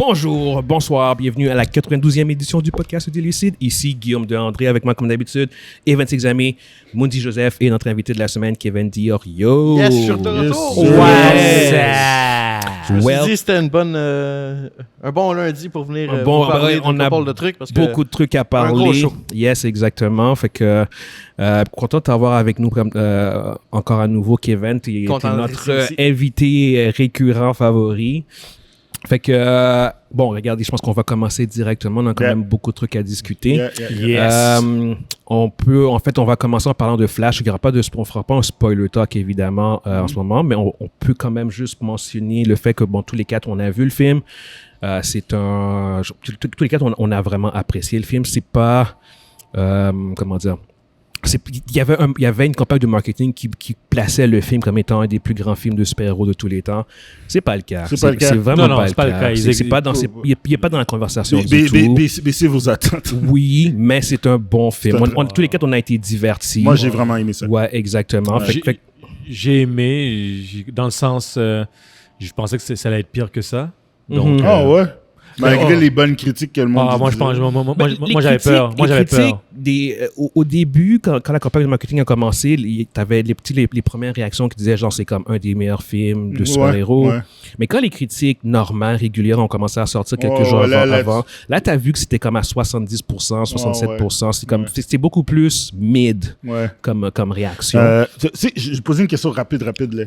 Bonjour, bonsoir, bienvenue à la 92e édition du podcast des Lucides. Ici Guillaume de André avec moi comme d'habitude, Evan Sexamé, Mundi Joseph et notre invité de la semaine, Kevin Diorio. Yes, je suis de retour. Je me suis dit c'était un bon lundi pour venir parler on a de trucs. Parce que beaucoup de trucs à parler. Un gros show. Yes, exactement. Fait que content de t'avoir avec nous encore à nouveau, Kevin. Tu es notre invité récurrent favori. Fait que, bon, regardez, je pense qu'on va commencer directement. On a quand même beaucoup de trucs à discuter. Yes. On va commencer en parlant de Flash. On fera pas un spoiler talk, évidemment, en ce moment, mais on peut quand même juste mentionner le fait que, bon, tous les quatre, on a vu le film. Tous les quatre, on a vraiment apprécié le film. C'est pas, comment dire... Il y avait une campagne de marketing qui plaçait le film comme étant un des plus grands films de super-héros de tous les temps. C'est pas le cas. C'est vraiment pas le cas. Il n'est pas dans la conversation du tout. Baissez vos attentes. Oui, mais c'est un bon film. Tous les quatre, on a été divertis. Moi, j'ai vraiment aimé ça. Ouais, exactement. J'ai aimé, dans le sens, je pensais que ça allait être pire que ça. Donc, ouais. Malgré les bonnes critiques que le monde moi j'avais peur. Au début, quand la campagne de marketing a commencé, tu avais les premières réactions qui disaient genre c'est comme un des meilleurs films de super-héros. Ouais. Mais quand les critiques normales, régulières ont commencé à sortir quelques jours avant, là tu as vu que c'était comme à 70%, 67%. C'est comme c'était beaucoup plus mid comme réaction. Je posais une question rapide là.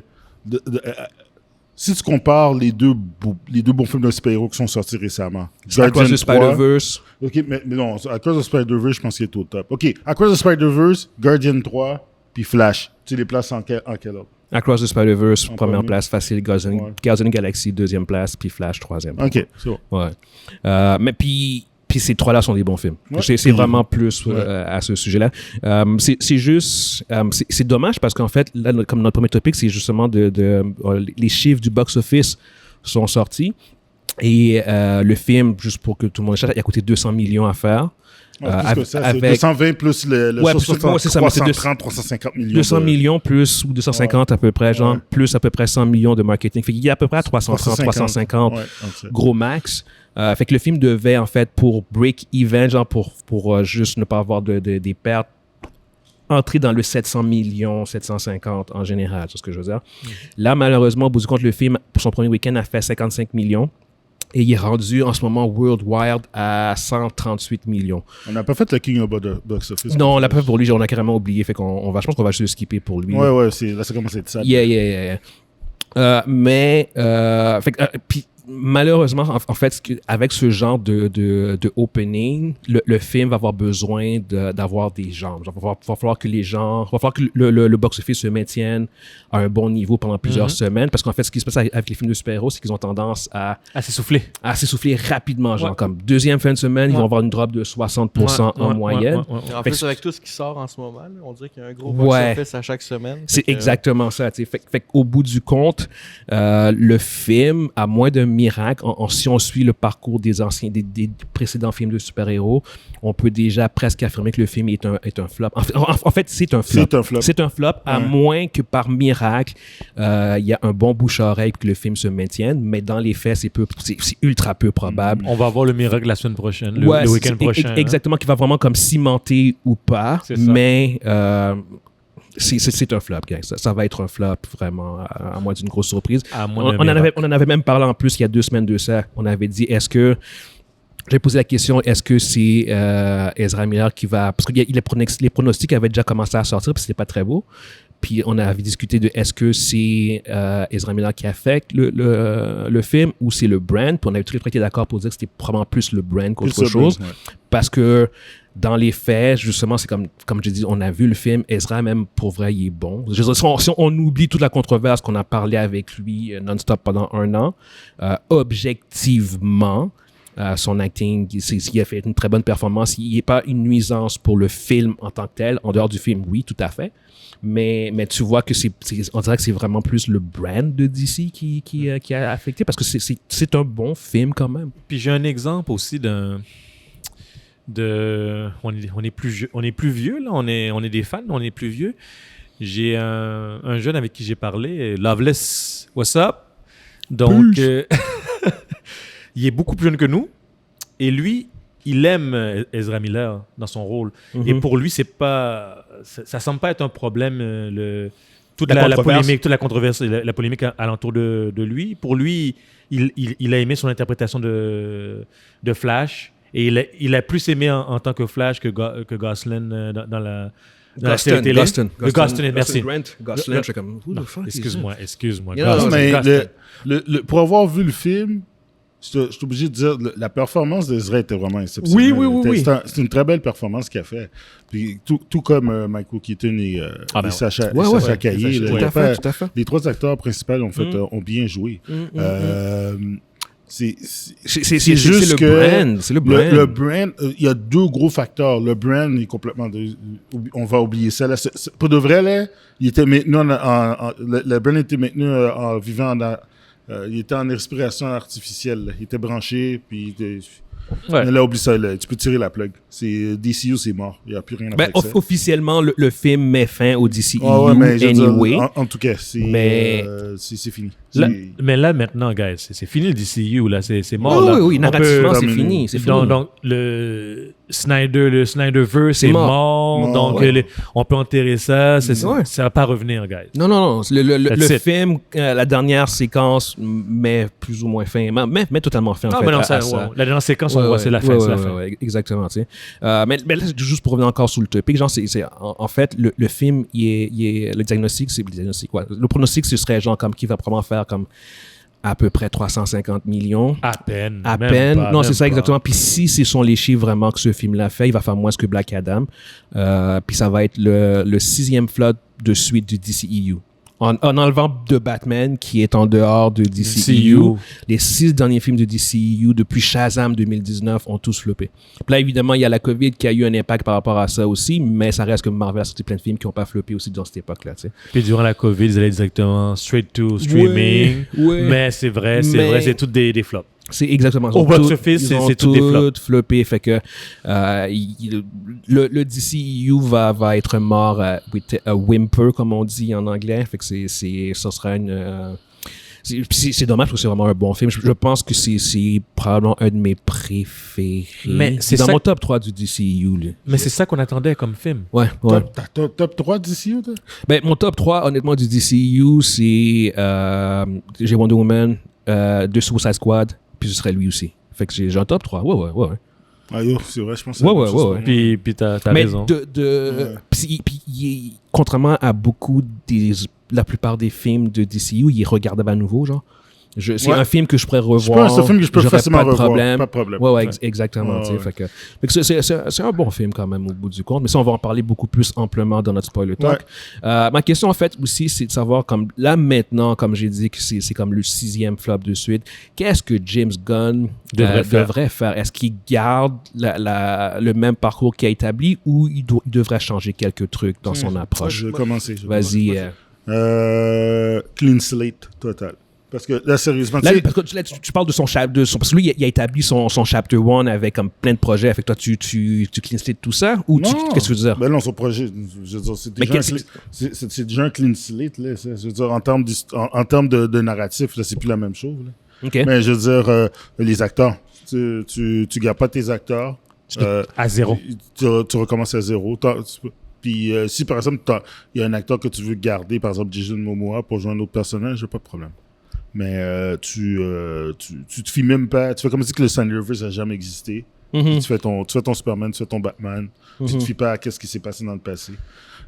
Si tu compares les deux bons films de super-héros qui sont sortis récemment, Across the Spider-Verse. OK, mais non, Across the Spider-Verse, je pense qu'il est au top. OK, Across the Spider-Verse, Guardian 3, puis Flash. Tu les places en quel ordre? Across the Spider-Verse, première place, facile. Guardian Galaxy, deuxième place, puis Flash, troisième. OK, c'est bon. Ouais. Mais puis ces trois-là sont des bons films. Ouais, c'est vraiment plus à ce sujet-là. C'est juste... c'est dommage parce qu'en fait, là, comme notre premier topic, c'est justement les chiffres du box-office sont sortis. Et le film, juste pour que tout le monde sache, il a coûté 200 millions à faire. Avec 220 plus le 330, 350 millions. 200 millions plus ou 250 à peu près, plus à peu près 100 millions de marketing. Fait qu'il y a à peu près 350 gros max. Fait que le film devait, en fait, pour break-even, pour juste ne pas avoir des pertes, entrer dans le 700 millions, 750 en général, c'est ce que je veux dire. Là, malheureusement, au bout du compte, le film, pour son premier week-end, a fait 55 millions. Et il est rendu en ce moment worldwide à 138 millions. On n'a pas fait le King of Box Office. Non, on l'a pas fait pour lui, on a carrément oublié. Fait je pense qu'on va juste le skipper pour lui. Ouais, là, ça commence à être ça. Yeah. Puis malheureusement, en fait, avec ce genre de opening, le film va avoir besoin d'avoir des jambes. Il va falloir que le box-office se maintienne à un bon niveau pendant plusieurs semaines. Parce qu'en fait, ce qui se passe avec les films de super-héros, c'est qu'ils ont tendance à s'essouffler rapidement. Genre, comme deuxième fin de semaine, ils vont avoir une drop de 60% en moyenne. En plus, avec tout ce qui sort en ce moment, là, on dirait qu'il y a un gros box-office à chaque semaine. C'est exactement ça. Fait qu'au bout du compte, le film, à moins d'un miracle, si on suit le parcours des précédents films de super-héros, on peut déjà presque affirmer que le film est un flop. En fait, c'est un flop. C'est un flop, à moins que par miracle, il y a un bon bouche-à-oreille que le film se maintienne, mais dans les faits, c'est ultra peu probable. On va avoir le miracle la semaine prochaine, le week-end prochain. Exactement, qui va vraiment comme cimenter ou pas, mais... c'est un flop, guys. Ça va être un flop, vraiment, à moins d'une grosse surprise. On en avait même parlé en plus il y a 2 semaines de ça. On avait dit, j'ai posé la question, est-ce que c'est Ezra Miller qui va... Parce que les pronostics avaient déjà commencé à sortir, puis c'était pas très beau. Puis on avait discuté de est-ce que c'est Ezra Miller qui a fait le film ou c'est le brand. Puis on avait tous les trois été d'accord pour dire que c'était probablement plus le brand qu'autre chose. Parce que dans les faits, justement, c'est comme je dis, on a vu le film. Ezra, même pour vrai, il est bon. Je veux dire, si on oublie toute la controverse qu'on a parlé avec lui non-stop pendant 1 an, objectivement, son acting, il a fait une très bonne performance. Il n'est pas une nuisance pour le film en tant que tel. En dehors du film, oui, tout à fait. Mais tu vois que on dirait que c'est vraiment plus le brand de DC qui a affecté parce que c'est un bon film quand même. Puis j'ai un exemple aussi on est plus vieux là, on est des fans, on est plus vieux. J'ai un jeune avec qui j'ai parlé, Loveless, what's up? Donc il est beaucoup plus jeune que nous. Et lui, il aime Ezra Miller dans son rôle. Et pour lui, ça semble pas être un problème, toute la polémique, toute la controverse, la polémique alentour de lui. Pour lui, il a aimé son interprétation de Flash. Et il a plus aimé en tant que Flash que Gosling dans la série télé. Gosling, merci. Gosling, c'est comme... Excuse-moi. Pour avoir vu le film, je suis obligé de dire la performance d'Ezra était vraiment exceptionnelle. Oui. C'est une très belle performance qu'il a fait. Puis tout comme Michael Keaton et Sacha Caillé. Tout à fait. Les 3 acteurs principaux ont bien joué. C'est juste que c'est le brand. Le brand, il y a 2 gros facteurs. Le brand est complètement... on va oublier ça. Là, pour de vrai, là, il était maintenu le brand était maintenu en vivant il était en respiration artificielle. Là. Il était branché, puis... Là, oublie ça, là. Tu peux tirer la plug. DCU, c'est mort. Il n'y a plus rien à faire avec ça. Officiellement, le film met fin au DCU anyway. En tout cas, c'est fini. Mais là, maintenant, guys, c'est fini le DCU. Là. C'est mort. Oui, narrativement, c'est fini. Donc, le Snyderverse, c'est mort. Donc, on peut enterrer ça. Ça va pas revenir, guys. Non. Le film, la dernière séquence met plus ou moins fin. Met totalement fin, en fait. La dernière séquence, c'est la fin. Exactement. Mais là, juste pour revenir encore sur le topic, genre, en fait, le film, le diagnostic, le pronostic, ce serait genre comme qui va probablement faire comme à peu près 350 millions. À peine. Non, c'est ça exactement. Puis si ce sont les chiffres vraiment que ce film-là fait, il va faire moins que Black Adam. Puis ça va être le 6e flop de suite du DCEU. En enlevant de Batman, qui est en dehors de DCEU, les 6 derniers films de DCEU depuis Shazam 2019 ont tous floppé. Puis là, évidemment, il y a la COVID qui a eu un impact par rapport à ça aussi, mais ça reste que Marvel a sorti plein de films qui n'ont pas floppé aussi dans cette époque-là. Tu sais. Puis durant la COVID, ils allaient directement straight to streaming. Mais c'est vrai, c'est tous des flops. C'est exactement ça. Au box-office, c'est tout des flops. Floppé, fait que le DCEU va être mort with a whimper, comme on dit en anglais. Fait que ça sera une... c'est dommage parce que c'est vraiment un bon film. Je pense que c'est probablement un de mes préférés. Mais c'est dans mon top 3 du DCEU. Là. Mais c'est ça qu'on attendait comme film. Ouais. Top 3 du DCEU, toi? Ben, mon top 3, honnêtement, du DCEU, c'est... j'ai Wonder Woman, The Suicide Squad, puis ce serait lui aussi. Fait que j'ai un top 3. Ouais. Ah yo, c'est vrai, je pense. Ouais. Puis t'as raison. Puis contrairement à beaucoup la plupart des films de DCU, il est regardable à nouveau, genre. C'est un film que je pourrais revoir. C'est un film que je peux facilement revoir. Pas de problème. Ouais, exactement. Fait que c'est un bon film quand même au bout du compte. Mais ça, on va en parler beaucoup plus amplement dans notre spoiler talk. Ma question, en fait, aussi, c'est de savoir, comme là, maintenant, comme j'ai dit, que c'est comme le 6e flop de suite, qu'est-ce que James Gunn devrait faire? Est-ce qu'il garde le même parcours qu'il a établi ou il devrait changer quelques trucs dans son approche? Je vais commencer. Vas-y. Clean slate total. Parce que là, sérieusement... tu parles de son chapitre... Parce que lui, il a établi son chapter 1 avec comme plein de projets. Fait que toi, tu clean slate tout ça? Ou qu'est-ce que tu veux dire? Ben non, son projet, je veux dire, c'est déjà un clean slate. Là, je veux dire, en termes de narratif, là, c'est plus la même chose. Là. Okay. Mais je veux dire, les acteurs, tu gardes pas tes acteurs. À zéro. Tu recommences à zéro. Puis si, par exemple, il y a un acteur que tu veux garder, par exemple, Jason Momoa, pour jouer un autre personnage, j'ai pas de problème. Mais tu te fies même pas. Tu fais comme si que le Snyderverse n'a jamais existé. Tu fais ton Superman, tu fais ton Batman. Tu te fies pas à ce qui s'est passé dans le passé.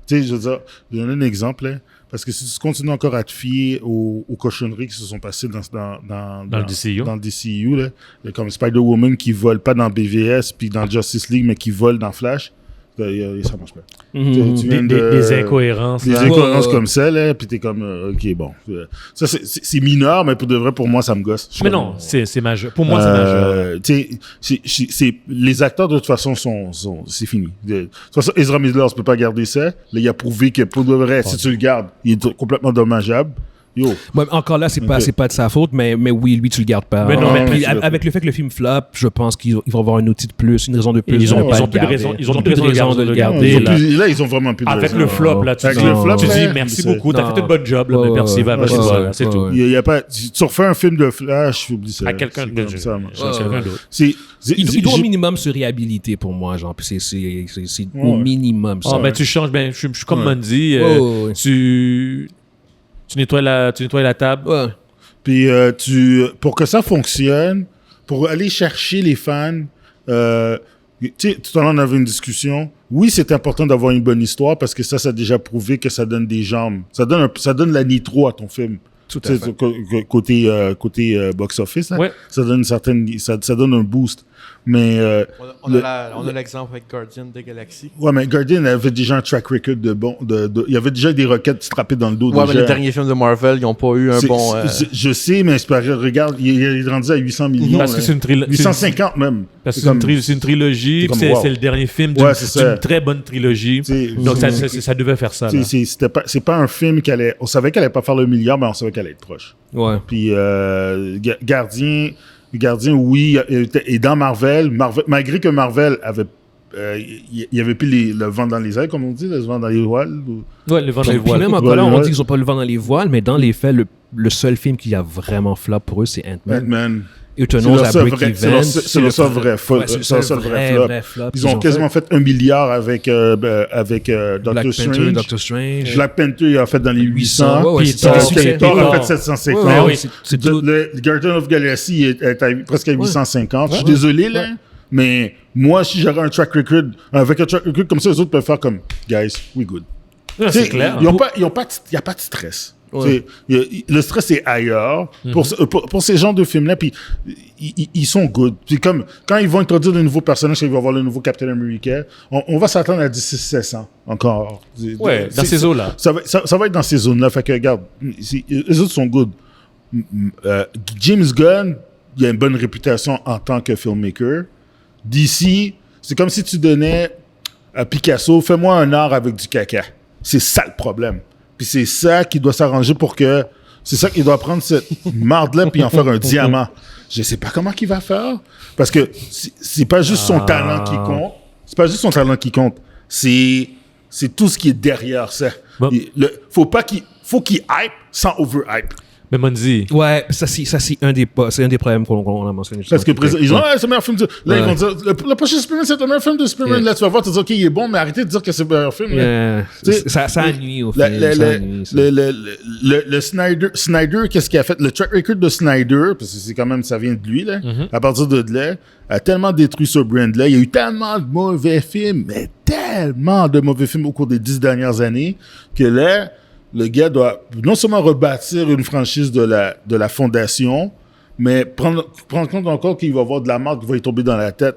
Tu sais, je veux dire, je vais donner un exemple. Là, parce que si tu continues encore à te fier aux cochonneries qui se sont passées dans le DCU. Dans le DCU, là, comme Spider-Woman qui vole pas dans BVS, puis dans Justice League, mais qui vole dans Flash. Ça marche pas. Des incohérences. Des incohérences comme ça, là, puis t'es comme, OK, bon. Ça, c'est mineur, mais pour de vrai, pour moi, ça me gosse. Mais non, c'est majeur. Pour moi, c'est majeur. Les acteurs, de toute façon, c'est fini. De toute façon, Ezra Miller, tu peux pas garder ça. Là, il a prouvé que pour de vrai, si tu le gardes, il est complètement dommageable. Yo. Ouais, encore là, c'est pas de sa faute, mais oui, lui, tu le gardes pas. Mais non, mais puis, avec le fait que le film flop, je pense qu'ils vont avoir un outil de plus, une raison de plus. Ils ont plus de raison de le garder. Là, ils ont vraiment plus de raison. Avec le flop, là, tu dis merci beaucoup, t'as fait un bon job, mais merci, vas-y, c'est tout. Il y a pas, tu refais un film de Flash, oublie ça. À quelqu'un d'autre. Il doit au minimum se réhabiliter pour moi, genre. C'est au minimum ça. Ben tu changes, je suis comme Mondi, tu nettoies la table. Ouais. Puis pour que ça fonctionne, pour aller chercher les fans, tu sais, tout à l'heure on avait une discussion. Oui, c'est important d'avoir une bonne histoire parce que ça a déjà prouvé que ça donne des jambes. Ça donne la nitro à ton film. Tout à fait. Côté box-office, ouais. Ça donne ça donne un boost. Mais on a l'exemple avec Guardian de Galaxy. Ouais, mais Guardian avait déjà un track record il y avait déjà des roquettes strappées dans le dos. Ouais, mais les derniers films de Marvel, ils n'ont pas eu un bon. Je sais, mais regarde, il est rendu à 800 millions. Parce que c'est une trilogie. 850 même. Parce que c'est une trilogie, c'est le dernier film d'une très bonne trilogie. Donc ça devait faire ça. C'est pas un film qui allait. On savait qu'elle allait pas faire le milliard, mais on savait qu'elle allait être proche. Ouais. Puis Gardien, oui, et dans Marvel, malgré que Marvel avait il y avait plus le vent dans les ailes, comme on dit, le vent dans les voiles. Ouais, le vent dans les voiles. Même encore là, on dit qu'ils n'ont pas le vent dans les voiles, mais dans les faits, le seul film qui a vraiment flop pour eux, c'est Ant-Man. Eternals à break-even. C'est le seul vrai flop. Ils ont quasiment fait 1 milliard avec Doctor Strange. Black Panther, il a fait dans les 800. Puis Thor a fait 750. Le Guardian of Galaxy est presque à 850. Je suis désolé, là. Mais moi, si j'aurais un track record, avec un track record comme ça, les autres peuvent faire comme, guys, we good. C'est clair. Il n'y a pas de stress. Ouais. Le stress est ailleurs pour ces genres de films-là, puis ils sont good. Puis comme quand ils vont introduire de nouveaux personnages, quand ils vont avoir le nouveau Captain America, on va s'attendre à 1600 encore. Ouais, dans ces eaux-là. Ça va être dans ces zones-là. Fait que regarde, les autres sont good. James Gunn, il a une bonne réputation en tant que filmmaker. DC, c'est comme si tu donnais à Picasso, fais-moi un art avec du caca. C'est ça le problème. Puis c'est ça qui doit s'arranger pour que... C'est ça qu'il doit prendre cette marde-là puis en faire un diamant. Je sais pas comment il va faire. Parce que c'est pas juste son talent qui compte. C'est pas juste son talent qui compte. C'est tout ce qui est derrière ça. Bon. Faut qu'il hype sans over-hype. Mais Mondi. Ouais, ça c'est un des problèmes qu'on a mentionné. Parce que ils disent, c'est le meilleur film de... Là, ils vont dire, le prochain Superman, c'est le meilleur film de Superman. Là, tu vas voir, tu vas dire, OK, il est bon, mais arrêtez de dire que c'est le meilleur film. Ça nuit au film. Le Snyder, qu'est-ce qu'il a fait? Le track record de Snyder, parce que c'est quand même, ça vient de lui, là, à partir de là, a tellement détruit ce brand-là. Il y a eu tellement de mauvais films, mais tellement de mauvais films au cours des 10 dernières années, que là, le gars doit non seulement rebâtir une franchise de la fondation, mais prendre compte encore qu'il va avoir de la marque qui va lui tomber dans la tête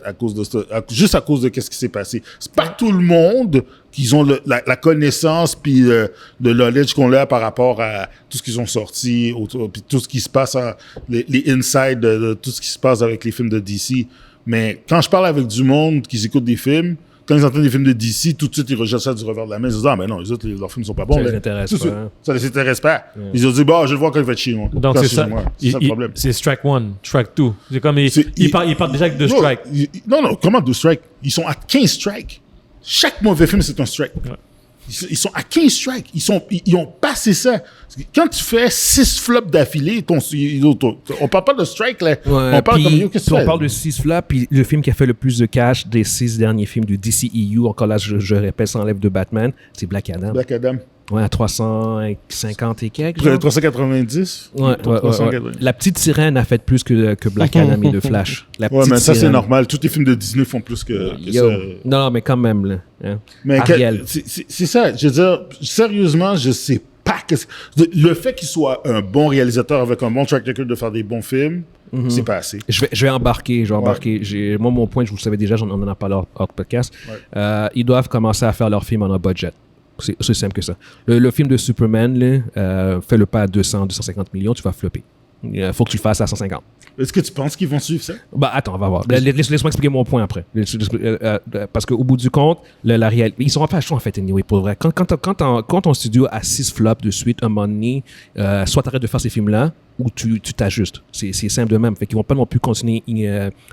juste à cause de qu'est-ce qui s'est passé. C'est pas tout le monde qui ont la connaissance puis le knowledge qu'on a par rapport à tout ce qu'ils ont sorti, puis tout ce qui se passe, les insides de tout ce qui se passe avec les films de DC. Mais quand je parle avec du monde qui écoute des films, quand ils entendent des films de DC, tout de suite, ils rejettent ça du revers de la main. Ils disent, mais non, les autres, leurs films sont pas bons. Ça les intéresse pas. Ça les intéresse pas. Ils ont dit, je vais le voir quand il va être chez moi. Donc, c'est ça. C'est ça le problème. C'est strike one, strike two. C'est comme, ils partent déjà avec deux strikes. Non, comment deux strikes? Ils sont à 15 strikes. Chaque mauvais film, c'est un strike. Ouais. Ils sont à 15 strikes. Ils ont passé ça. Quand tu fais 6 flops d'affilée, on parle pas de strike, là. Ouais, on parle comme qu'est-ce que tu fais? On parle de 6 flops, puis le film qui a fait le plus de cash des 6 derniers films du DCEU, encore là, je répète, sans lève de Batman, c'est Black Adam. Black Adam. Ouais, à 350 et quelques. 390? Ouais. La petite sirène a fait plus que Black Adam et de Flash. Ouais, mais ça, c'est normal. Tous les films de Disney font plus que ça. Non, mais quand même, là. Hein. Mais c'est ça. Je veux dire, sérieusement, je sais pas que... Le fait qu'il soit un bon réalisateur avec un bon track record de faire des bons films, c'est pas assez. Je vais embarquer. Ouais. Moi, mon point, je vous le savais déjà, on en a parlé hors podcast. Ouais. Ils doivent commencer à faire leurs films en un budget. C'est aussi simple que ça. Le film de Superman, là, fais-le pas à 200, 250 millions, tu vas flopper. il faut que tu le fasses à 150. Est-ce que tu penses qu'ils vont suivre ça? Bah, attends, on va voir. Laisse-moi expliquer mon point après. Parce qu'au bout du compte, la réalité... Ils sont pas chauds, en fait, anyway, pour vrai. Quand ton studio a 6 flops de suite, un moment donné, soit t'arrêtes de faire ces films-là, ou tu t'ajustes. C'est simple de même. Fait qu'ils vont pas non plus continuer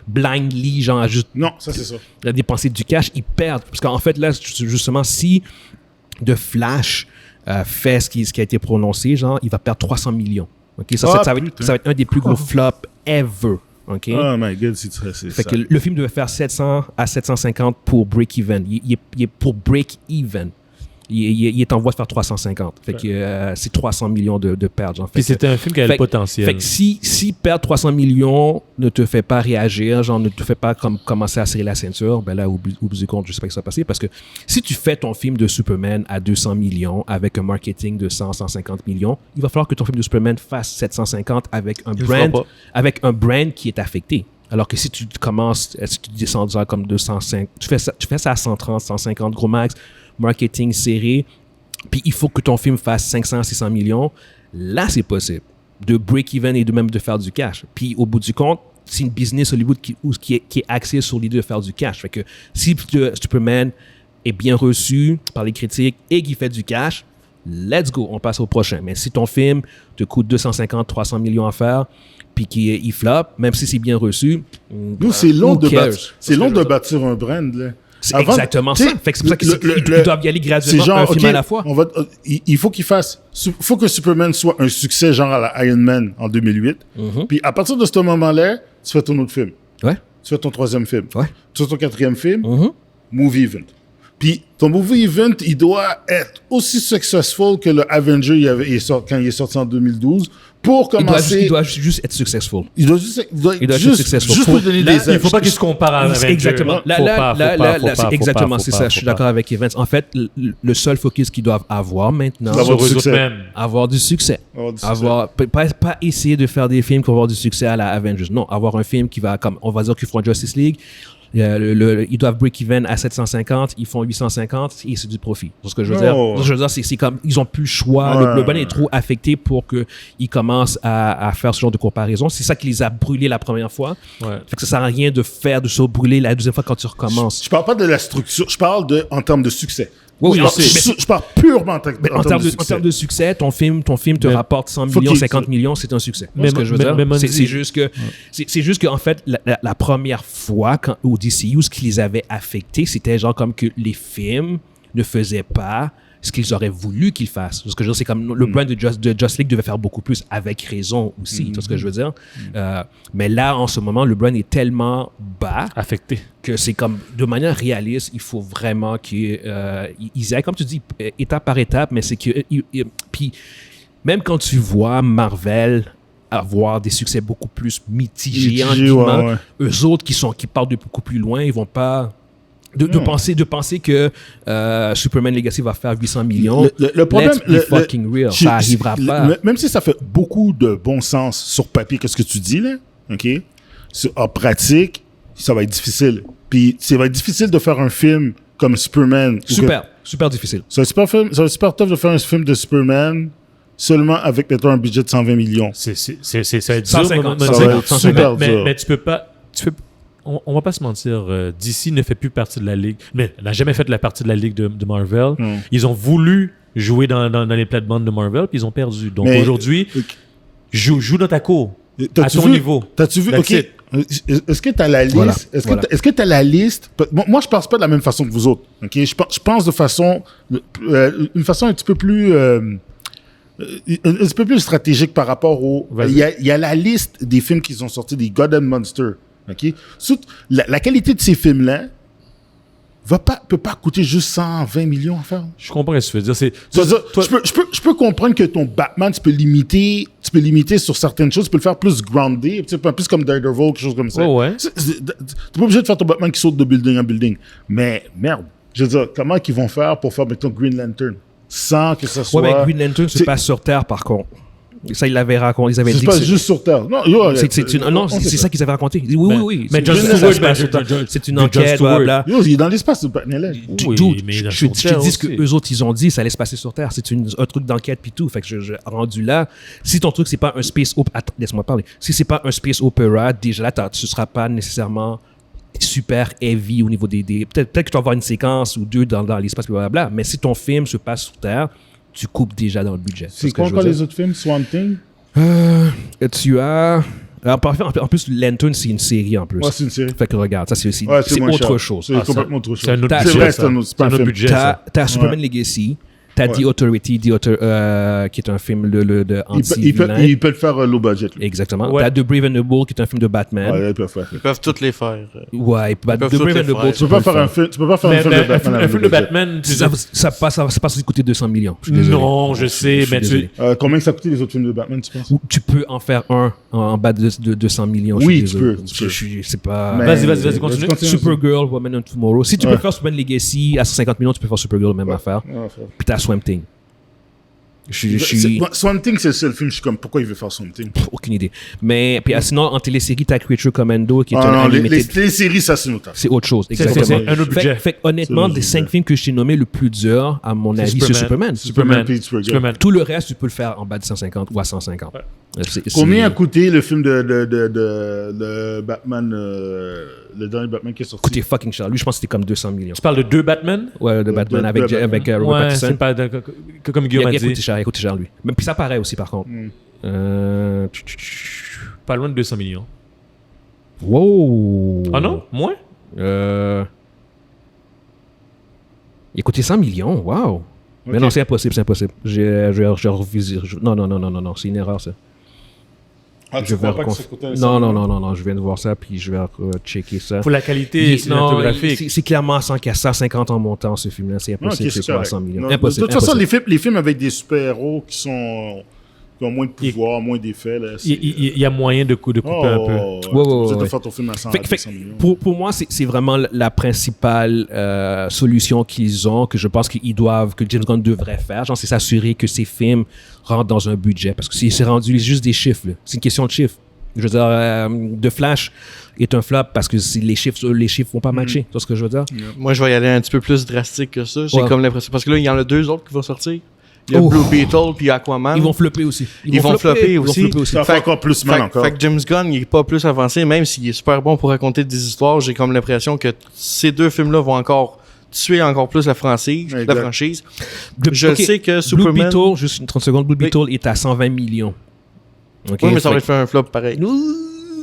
blindly, genre, à juste... Non, ça, c'est ça. Dépenser du cash, ils perdent. Parce qu'en fait, là, justement, si The Flash fait ce qui a été prononcé, genre, il va perdre 300 millions. Okay? Ça va être un des plus gros flops ever. Okay? Oh my God, c'est fait que le film devait faire 700 à 750 pour break-even. Il est pour break-even. Il est en voie de faire 350. Fait que c'est 300 millions de pertes. Genre. Puis c'était un film qui avait le potentiel. Fait que si perdre 300 millions ne te fait pas réagir, genre ne te fait pas commencer à serrer la ceinture, ben là, au bout du compte, je sais pas ce qui va passer. Parce que si tu fais ton film de Superman à 200 millions avec un marketing de 150 millions, il va falloir que ton film de Superman fasse 750 avec un brand qui est affecté. Alors que si tu commences, si tu descends genre comme 205, tu fais ça à 130, 150 gros max, marketing serré, puis il faut que ton film fasse 500, 600 millions, là, c'est possible de break-even et de même de faire du cash. Puis au bout du compte, c'est une business Hollywood qui est axée sur l'idée de faire du cash. Fait que si Superman est bien reçu par les critiques et qu'il fait du cash, let's go, on passe au prochain. Mais si ton film te coûte 250, 300 millions à faire, puis qu'il flop, même si c'est bien reçu, nous, c'est long de bâtir un brand, là. C'est exactement ça. Fait que c'est pour ça qu'ils doivent y aller graduellement, genre, un film à la fois. Il faut faut que Superman soit un succès genre à la Iron Man en 2008. Puis à partir de ce moment-là, tu fais ton autre film. Ouais. Tu fais ton 3e film. Ouais. Tu fais ton 4e film. Movie event. Puis ton movie event, il doit être aussi successful que le Avenger quand il est sorti en 2012. Pour commencer... Il doit juste être successful. Il doit juste être successful. Juste pour donner des ailes. Il ne faut pas qu'il se compare à Avenger. Exactement. C'est exactement, c'est ça. Je suis d'accord avec Evans. En fait, le seul focus qu'ils doivent avoir maintenant, c'est avoir du succès. Pas essayer de faire des films qui vont avoir du succès à la Avengers. Non, avoir un film qui va, comme on va dire qu'ils font Justice League, ils doivent break-even à 750, ils font 850 et c'est du profit. C'est ce que je veux dire. C'est comme, ils ont plus le choix. Le brand est trop affecté pour qu'ils commencent à faire ce genre de comparaison. C'est ça qui les a brûlés la première fois. Fait que ça sert à rien de se brûler la deuxième fois quand tu recommences. Je parle pas de la structure, je parle en termes de succès. Oui, je parle purement en termes de succès. Ton film te rapporte 100 millions, 50 millions, c'est un succès. C'est ce que je veux dire. C'est juste qu'en fait, la première fois, au DCU, ce qui les avait affectés, c'était genre comme que les films ne faisaient pas ce qu'ils auraient voulu qu'ils fassent. Ce que je veux dire, c'est comme le brand de Justice League devait faire beaucoup plus, avec raison aussi. C'est ce que je veux dire. Mais là, en ce moment, le brand est tellement bas, affecté, que c'est comme, de manière réaliste, il faut vraiment qu'ils aillent, comme tu dis, étape par étape, mais c'est que... Puis, même quand tu vois Marvel avoir des succès beaucoup plus mitigés, eux autres qui partent de beaucoup plus loin, ils vont pas... De penser que Superman Legacy va faire 800 millions. Le problème, let's be fucking real. Ça n'arrivera pas. Même si ça fait beaucoup de bon sens sur papier, qu'est-ce que tu dis, là, OK? En pratique, ça va être difficile. Puis, ça va être difficile de faire un film comme Superman. Super difficile. Ça va être super tough de faire un film de Superman seulement avec peut-être un budget de 120 millions. Ça va être 150. Ça va être super dur. Mais tu peux pas... On va pas se mentir, DC ne fait plus partie de la Ligue, mais n'a jamais fait la partie de la Ligue de Marvel. Ils ont voulu jouer dans les plates-bandes de Marvel, puis ils ont perdu. Donc aujourd'hui, joue dans ta cour, à ton niveau. T'as-tu vu? OK. Est-ce que tu as la liste? Voilà. Est-ce que tu as la liste? Moi, je pense pas de la même façon que vous autres. OK? Je pense de façon... une façon un petit peu plus... un petit peu plus stratégique par rapport au... Il y a la liste des films qui sont sortis, des God and Monster. Okay? La qualité de ces films-là peut pas coûter juste 120 millions à faire. Je comprends ce que tu veux dire. Je peux comprendre que ton Batman, tu peux limiter sur certaines choses, tu peux le faire plus groundé, plus comme Daredevil, quelque chose comme ça. Tu n'es pas obligé de faire ton Batman qui saute de building en building. Mais merde, je veux dire, comment ils vont faire pour faire, mettons, Green Lantern sans que ça soit... Ouais, mais Green Lantern se passe sur Terre, par contre. Ça, ils l'avaient raconté. Ils avaient dit que c'est juste sur Terre. Non, c'est ça qu'ils avaient raconté. Oui. Mais John Stewart, c'est une enquête, blablabla. Il est dans l'espace, ce Batman-là. Je te dis ce que eux autres, ils ont dit, ça allait se passer sur Terre. C'est un truc d'enquête puis tout. Fait que rendu là, si ton truc, c'est pas un space opera... Attends, laisse-moi parler. Si c'est pas un space opera, déjà là, tu seras pas nécessairement super heavy au niveau des... Peut-être que tu vas avoir une séquence ou deux dans l'espace, blablabla. Mais si ton film se passe sur Terre, tu coupes déjà dans le budget. C'est quoi encore les autres films? Swamp Thing? Tu as... En plus, Lantern, c'est une série en plus. Ouais, c'est une série. Fait que regarde, ça, c'est aussi c'est autre chose. C'est complètement autre chose. C'est un autre budget. C'est un autre budget. T'as Superman Legacy. T'as The Authority, qui est un film de anti-vilain. Il peut le faire low budget. Lui. Exactement. T'as The Brave and the Bold, qui est un film de Batman. Ouais, ils peuvent toutes les faire. Ouais, The Brave and the Bold. Tu peux pas faire un film de Batman. Un film de Batman, ça passe coûter 200 millions. Non, je sais, mais combien ça a coûté les autres films de Batman, tu penses? Tu peux en faire un en bas de 200 millions. Oui, tu peux. C'est pas... Vas-y, continue. Supergirl, Woman and Tomorrow. Si tu peux faire Superman Legacy à 150 millions, tu peux faire Supergirl, même affaire. Puis t'as Swamp Thing. Swamp Thing, c'est le seul film, je suis comme, pourquoi il veut faire Swamp Thing? Aucune idée. Mais puis, sinon, en télésérie, t'as Creature Commando, qui est un animated. Les téléséries, ça, c'est notable. C'est autre chose, exactement. C'est un autre budget. Fait honnêtement, des 5 films que je t'ai nommés, le plus dur, à mon avis, c'est Superman. Tout le reste, tu peux le faire en bas de 150 ou à 150. Ouais. Combien a coûté le film de Batman, le dernier Batman qui est sorti? Coûté fucking cher. Lui, je pense que c'était comme 200 millions. Tu parles de 2 Batman? Ouais, de Batman avec Robert Pattinson. C'est pas comme Guillaume a dit. Il coûte cher, lui. Mais puis ça paraît aussi, par contre. Pas loin de 200 millions. Wow! Ah non? Moins? Il a coûté 100 millions, wow! Okay. Mais non, c'est impossible. J'ai revisé. Non, c'est une erreur, ça. Ah, tu crois pas que ça coûtait Non, je viens de voir ça, puis je vais checker ça. Pour la qualité cinématographique. C'est clairement 150 en montant, ce film-là. C'est impossible, c'est pas 100 millions. Impossible. De toute façon, les films avec des super-héros qui ont moins de pouvoir, moins d'effets. Il y a moyen de couper un peu. Vous êtes faire ton film à 100 millions. Pour moi, c'est vraiment la principale solution qu'ils ont, que je pense que James Gunn devrait faire. Genre, c'est s'assurer que ces films rentrent dans un budget. Parce que c'est rendu juste des chiffres. Là. C'est une question de chiffres. Je veux dire, The Flash est un flop parce que les chiffres vont pas matcher. Tu vois ce que je veux dire? Moi, je vais y aller un petit peu plus drastique que ça. J'ai comme l'impression. Parce que là, il y en a 2 autres qui vont sortir. Il y a Blue Beetle puis Aquaman. Ils vont flopper aussi. Ils vont flopper aussi. Ça fait encore plus mal encore. Fait que James Gunn, il est pas plus avancé, même s'il est super bon pour raconter des histoires. J'ai comme l'impression que ces 2 films-là vont encore tuer encore plus la franchise. Je sais que Superman... Blue Beetle, juste 30 secondes, Blue Beetle est à 120 millions. Okay, oui, mais ça va faire un flop pareil.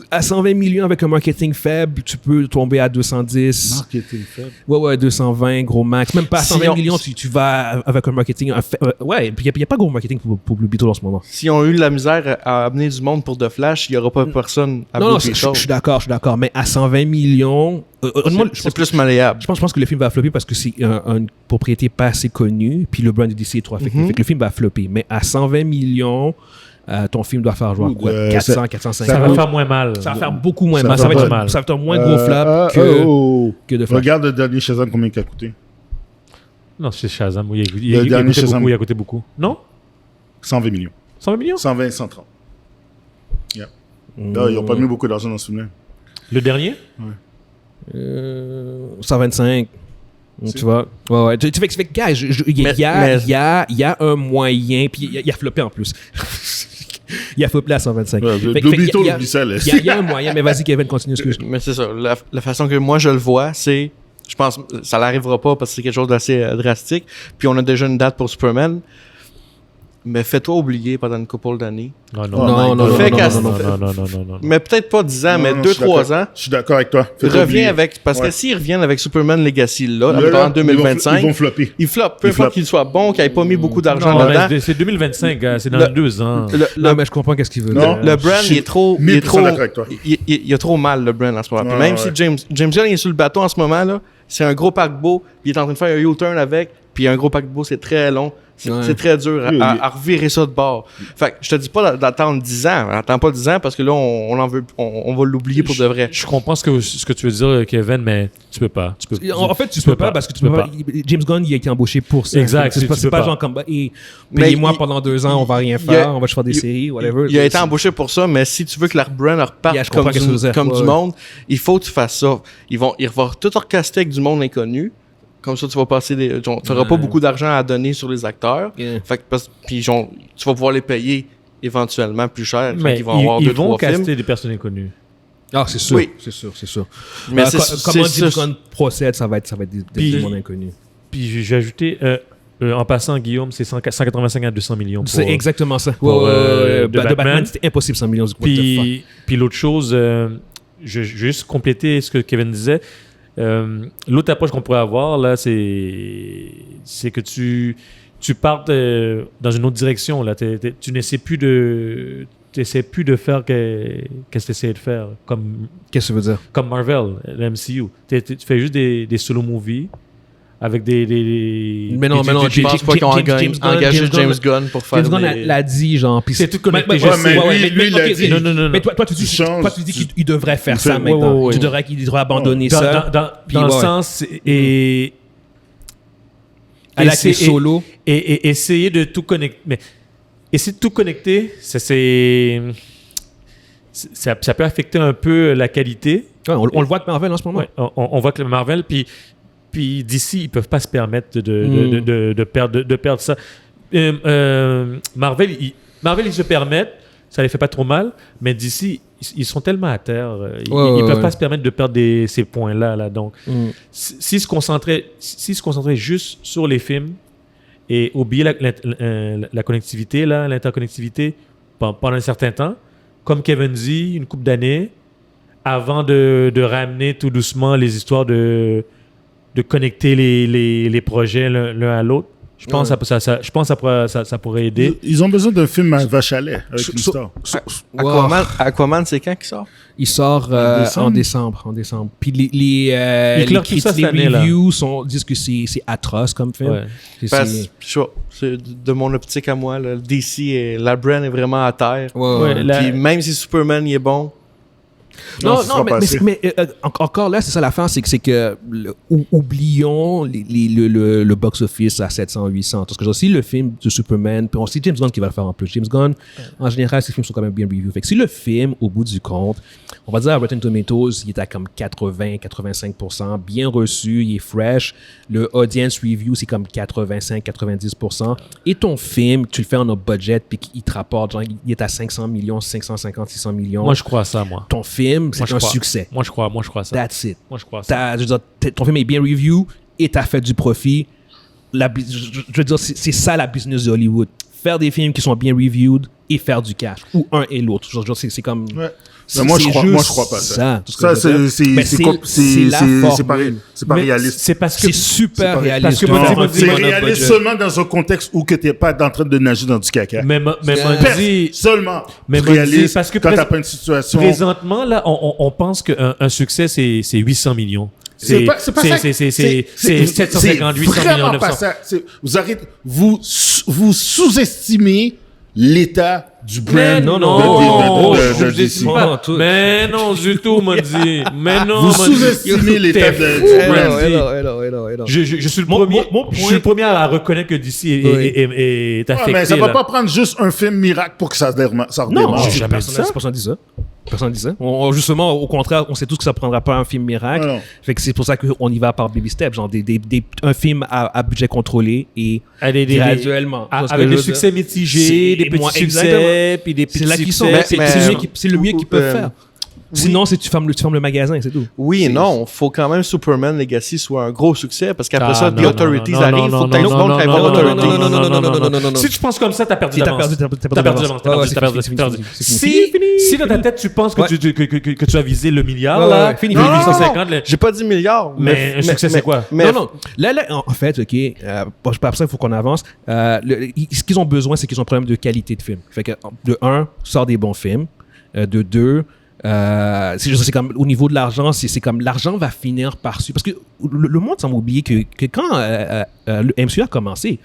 À 120 millions avec un marketing faible, tu peux tomber à 210. Marketing faible? Ouais, 220, gros max. Même pas à 120 millions, tu vas avec un marketing... Ouais, il n'y a pas gros marketing pour Blue Beetle en ce moment. Si on a eu de la misère à amener du monde pour The Flash, il n'y aura pas personne à Blue Beetle. Non, je suis d'accord. Mais à 120 millions... c'est plus malléable. Je pense que le film va flopper parce que c'est une propriété pas assez connue, puis le brand de DC est trop affecté. Fait que le film va flopper. Mais à 120 millions... ton film doit faire genre quoi, 400, 450. Ça va faire moins mal. Ça va faire beaucoup moins mal. Ça va être un moins gros flop que de Flash. Regarde le dernier Shazam, combien il a coûté. Non, c'est Shazam. Il a coûté beaucoup. Non? 120 millions. 120 millions? 120, 130. Yeah. Là, ils n'ont pas mis beaucoup d'argent dans ce film-là. Le dernier? Ouais. 125. Tu vois? Ouais. Tu fais que, gars, il y a un moyen, puis il a floppé en plus. Il a flopé à 125. Il y a un moyen, mais vas-y, Kevin, continue. Mais c'est ça. La façon que moi je le vois, c'est. Je pense que ça n'arrivera pas parce que c'est quelque chose d'assez drastique. Puis on a déjà une date pour Superman. Mais fais-toi oublier pendant une couple d'années. Non. Mais peut-être pas 10 ans, mais 2-3 ans. Je suis d'accord avec toi. Reviens avec. Parce que s'ils reviennent avec Superman Legacy là, en 2025, ils vont flopper. Ils floppent. Peu importe qu'il soit bon, qu'il n'ait pas mis beaucoup d'argent dedans. C'est 2025, c'est dans 2 ans. Non, mais je comprends qu'est-ce qu'il veut dire. Le brand, il est trop. Il a trop mal, le brand, en ce moment. Même si James Gunn est sur le bateau en ce moment, là, c'est un gros paquebot, il est en train de faire un U-turn avec. Puis un gros paquebot, c'est très long. C'est très dur à revirer ça de bord. Fait que je te dis pas d'attendre 10 ans. Attends pas 10 ans parce que là, on va l'oublier pour de vrai. Je comprends ce que tu veux dire, Kevin, mais tu peux pas. En fait, tu peux pas parce que tu peux pas. James Gunn, il a été embauché pour ça. Exact. C'est pas genre comme payez-moi pendant 2 ans, on va rien faire, on va faire des séries, whatever. Il a été embauché pour ça, mais si tu veux que leur brand reparte comme du monde, il faut que tu fasses ça. Ils vont tout orchestrer avec du monde inconnu. Comme ça, tu vas passer tu n'auras pas beaucoup d'argent à donner sur les acteurs. Fait que, puis tu vas pouvoir les payer éventuellement plus cher. Mais ils vont caster des personnes inconnues. Ah, c'est sûr. Oui. C'est sûr. Mais comment James Gunn procède, ça va être des mondes inconnus. Puis j'ai ajouté, en passant, Guillaume, c'est 185 à 200 millions. C'est exactement ça. De Batman, c'était impossible 100 millions. Puis l'autre chose, je vais juste compléter ce que Kevin disait. L'autre approche qu'on pourrait avoir là, c'est que tu partes dans une autre direction là. Tu n'essaies plus de faire qu'est-ce que tu essaies de faire comme. Qu'est-ce que ça veut dire? Comme Marvel, le MCU. Tu fais juste des solo movies avec des. Mais non, je pense pas qu'on engage James Gunn pour faire. James Gunn l'a dit, genre. C'est tout connecté. Lui, il l'a dit. Non. Mais toi, tu dis qu'il devrait faire ça maintenant. Il devrait abandonner ça. Dans le sens. Et. Avec les solos. Et essayer de tout connecter. Mais essayer de tout connecter, ça peut affecter un peu la qualité. On le voit avec Marvel en ce moment. On voit que Marvel, puis d'ici, ils peuvent pas se permettre de perdre ça. Marvel, ils se permettent, ça les fait pas trop mal, mais d'ici, ils sont tellement à terre, ils peuvent pas se permettre de perdre ces points-là. Là. Donc, s'ils se concentraient juste sur les films et oublier la connectivité, l'interconnectivité pendant un certain temps, comme Kevin dit, une couple d'années, avant de ramener tout doucement les histoires de connecter les projets l'un à l'autre. Je pense que ça pourrait aider. Ils ont besoin d'un film à vache à lait avec une star. Aquaman, c'est quand qu'il sort? Il sort en décembre. Puis les reviews disent que c'est atroce comme film. Ouais. De mon optique à moi, le DC, la brand est vraiment à terre. Puis même si Superman il est bon, Non, mais encore là, c'est ça l'affaire, c'est que oublions le box-office à 700-800. Parce que si le film de Superman, puis c'est James Gunn qui va le faire en plus. James Gunn, en général, ses films sont quand même bien reviewed. Fait que si le film, au bout du compte, on va dire à Rotten Tomatoes, il est à comme 80-85%, bien reçu, il est fresh. Le audience review, c'est comme 85-90%. Et ton film, tu le fais en un budget, puis il te rapporte, genre, il est à 500 millions, 550, 600 millions. Moi, je crois à ça, moi. Ton film, c'est un succès. Moi, je crois ça. That's it. Moi, je crois ça. Je veux dire, ton film est bien review et t'as fait du profit. Je veux dire, c'est ça la business de Hollywood. Faire des films qui sont bien reviewed et faire du cash. Ou un et l'autre. Je veux dire, c'est comme... Ouais. Moi, je crois pas ça. C'est pas réaliste. C'est super réaliste. C'est réaliste seulement dans un contexte où tu n'es pas en train de nager dans du caca. Seulement réaliste parce que quand tu n'as pas une situation... Présentement, là, on pense qu'un succès, c'est 800 millions. C'est pas ça. C'est 750, 800 millions, 900. Pas ça. Vous sous-estimez l'état du brand. Je dis pas. Mais non, du tout, m'a dit. Mais non, vous sous-estimez l'état du brand. Je suis le premier à reconnaître que DC est affecté. Mais ça va pas prendre juste un film miracle pour que ça redémarre. Non, personne dit ça. Personne dit ça. Justement, au contraire, on sait tous que ça ne prendra pas un film miracle. Fait que c'est pour ça qu'on y va par baby steps, genre un film à budget contrôlé et graduellement. Avec des succès mitigés, des petits succès, puis des petits succès. C'est le mieux qu'ils peuvent faire. Sinon, tu fermes le magasin, c'est tout. Oui et non, il faut quand même Superman Legacy soit un gros succès parce qu'après ça, The Authorities arrive, il faut que tu ailles au monde qui voir Authorities. Si tu penses comme ça, t'as perdu d'avance. T'as perdu. Si dans ta tête, tu penses que tu as visé le milliard, là, fini 850. J'ai pas dit milliard. Mais un succès, c'est quoi? Non. Là, en fait, OK, pour ça, il faut qu'on avance. Ce qu'ils ont besoin, c'est qu'ils ont un problème de qualité de film. Fait que, de un, sors des bons films. De deux, C'est comme au niveau de l'argent, c'est comme l'argent va finir par suivre. Parce que le monde semble oublier que quand le MCU a commencé,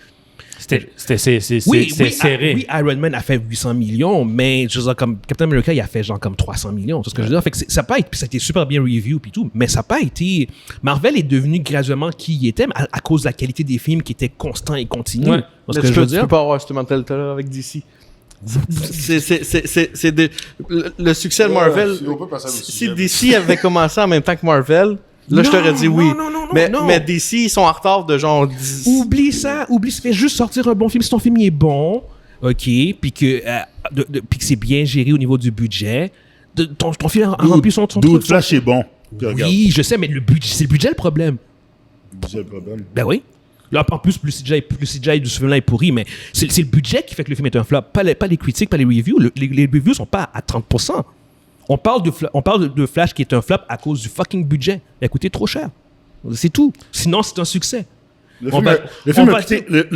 c'était serré. Oui, Iron Man a fait 800 millions, mais je veux dire, comme Captain America, il a fait genre comme 300 millions. C'est ce que je veux dire. Fait que ça n'a pas été, puis ça a été super bien review puis tout, mais ça n'a pas été. Marvel est devenu graduellement qui il était à cause de la qualité des films qui étaient constants et continus. Ouais. Ce que je veux dire. Tu peux pas avoir cette mentalité-là avec DC. C'est le succès de Marvel. Si DC avait commencé en même temps que Marvel, là, je t'aurais dit oui. Mais DC, ils sont en retard de genre 10... Oublie ça. Fais juste sortir un bon film. Si ton film est bon, OK, puis que c'est bien géré au niveau du budget, ton film a rempli son truc. Flash est bon. Oui, je sais, mais c'est le budget le problème. Le budget le problème? Ben oui. Là, en plus, le CGI de ce film-là est pourri, mais c'est le budget qui fait que le film est un flop. Pas les critiques, pas les reviews. Les reviews sont pas à 30%. On parle de Flash qui est un flop à cause du fucking budget. Il a coûté trop cher. C'est tout. Sinon, c'est un succès. Le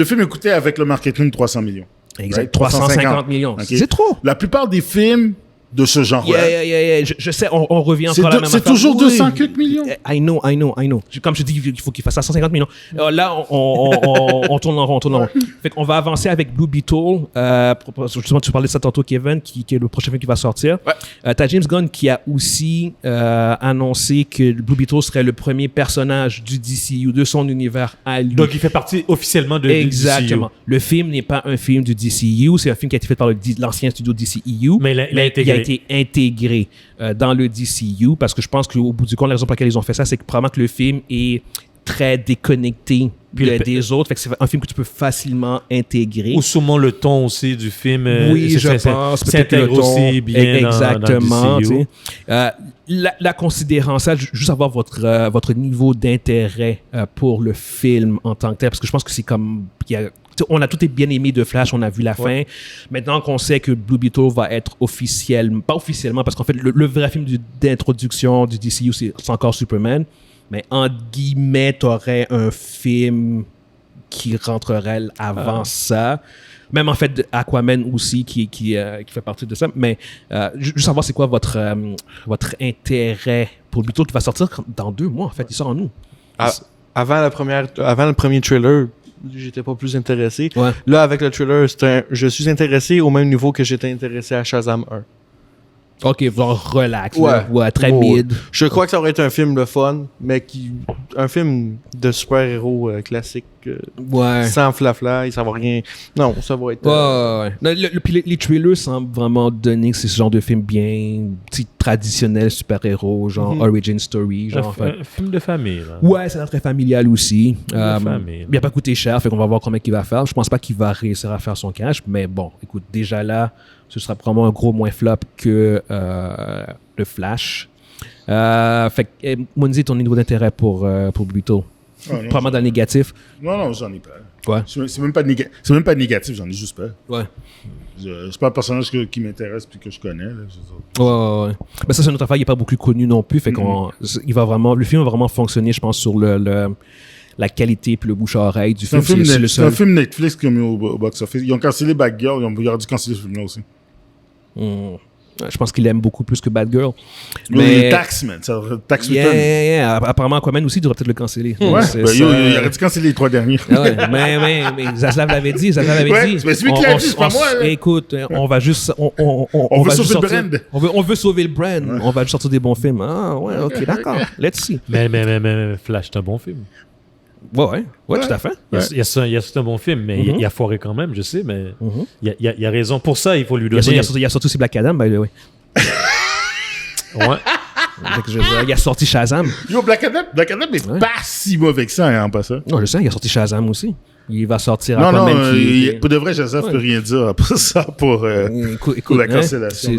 film a coûté avec le marketing 300 millions. Exact. Right? 350 millions. Okay. C'est trop. La plupart des films de ce genre-là. Je sais, on revient encore à la même affaire. C'est toujours 250 millions. I know. Comme je dis, il faut qu'il fasse à 150 millions. Alors là, on tourne en rond, Fait qu'on va avancer avec Blue Beetle. Justement, tu parlais de ça tantôt, Kevin, qui est le prochain film qui va sortir. Ouais. T'as James Gunn qui a aussi annoncé que Blue Beetle serait le premier personnage du DCU, de son univers à lui. Donc, il fait partie officiellement de Exactement. DCU. Le film n'est pas un film du DCU, c'est un film qui a été fait par l'ancien studio DCEU. Mais il a été intégré dans le DCU parce que je pense qu'au bout du compte, la raison pour laquelle ils ont fait ça, c'est que probablement que le film est très déconnecté des autres. Fait que c'est un film que tu peux facilement intégrer. Ou sûrement le ton aussi du film. Oui, je pense. S'intègre aussi bien exactement, dans le DCU. La considérant ça, juste avoir votre niveau d'intérêt pour le film en tant que tel, parce que je pense que c'est comme... On a tout bien aimé de Flash, on a vu la fin. Maintenant qu'on sait que Blue Beetle va être pas officiellement, parce qu'en fait, le vrai film d'introduction du DCU, c'est encore Superman. Mais entre guillemets, t'aurais un film qui rentrerait avant ça. Même en fait, Aquaman aussi, qui fait partie de ça. Mais juste savoir, c'est quoi votre intérêt pour Blue Beetle qui va sortir dans 2 mois, en fait. Il sort en août. Avant le premier trailer, j'étais pas plus intéressé. Ouais. Là, avec le trailer, je suis intéressé au même niveau que j'étais intéressé à Shazam 1. Ok, relax. Ouais, très mid. Je crois que ça aurait été un film le fun, mais un film de super-héros classique. Sans flafla, ça va rien. Non, ça va être. Puis les trailers semblent vraiment donner que c'est ce genre de film bien traditionnel, super-héros, genre origin story. Genre, un film de famille. Là. Ouais, ça a l'air très familial aussi. Il n'a pas coûté cher, fait qu'on va voir combien il va faire. Je pense pas qu'il va réussir à faire son cash, mais bon, écoute, déjà là, ce sera probablement un gros moins flop que le Flash. Fait que, Mounzi, ton niveau d'intérêt pour Blue Beetle? Probablement dans le négatif. Non, j'en ai peur. Ouais. C'est même pas négatif, j'en ai juste peur. Ouais. C'est pas un personnage qui m'intéresse puis que je connais. Là, ouais. Ben ça, c'est une autre affaire, il n'est pas beaucoup connu non plus. Fait le film va vraiment fonctionner, je pense, sur la qualité puis le bouche-à-oreille du film. C'est un film Netflix qui ont mis au box-office. Ils ont cancellé Bad Girl, ils auraient dû canceller ce film-là aussi. Je pense qu'il aime beaucoup plus que Bad Girl. Mais Tax, man. Tax Return. Apparemment, Aquaman aussi, il devrait peut-être le canceller. Ouais, il aurait dû canceller les 3 derniers. mais Zaslav l'avait dit. Mais celui qui l'a dit, c'est pas moi. Là. Écoute, on va juste... On veut sauver le brand. On veut sauver le brand. Ouais. On va juste sortir des bons films. Ah, ouais, ok, d'accord. Let's see. Mais Flash, c'est un bon film. Ouais, tout à fait. Il y a un bon film, mais il a foiré quand même, je sais, mais il y a raison. Pour ça, il faut lui donner... Il a sorti aussi Black Adam, by the way. Ouais. Il a sorti Shazam. Yo, Black Adam est pas si mauvais que ça, hein, en passant. Non, je sais, il a sorti Shazam aussi. Il va sortir pour de vrai, Shazam ne peut rien dire après ça pour la cancellation.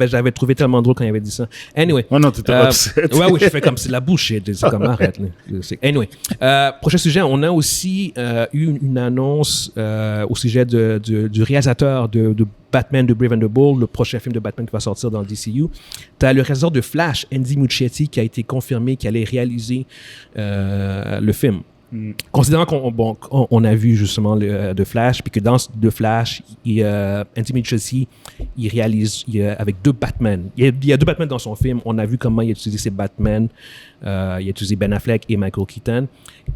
J'avais trouvé tellement drôle quand il avait dit ça. Anyway. Non, t'étais upset. Oui, je fais comme c'est la bouche. C'est comme arrête. Anyway. Prochain sujet, on a aussi eu une annonce au sujet du réalisateur de Batman de Brave and the Bold, le prochain film de Batman qui va sortir dans le DCU. Tu as le réalisateur de Flash, Andy Muschietti, qui a été confirmé qu'il allait réaliser le film. Considérant qu'on a vu justement The Flash, puis que dans The Flash, Anthony Mackie, il réalise avec 2 Batman. Il y a 2 Batman dans son film. On a vu comment il a utilisé ces Batman. Il a utilisé Ben Affleck et Michael Keaton.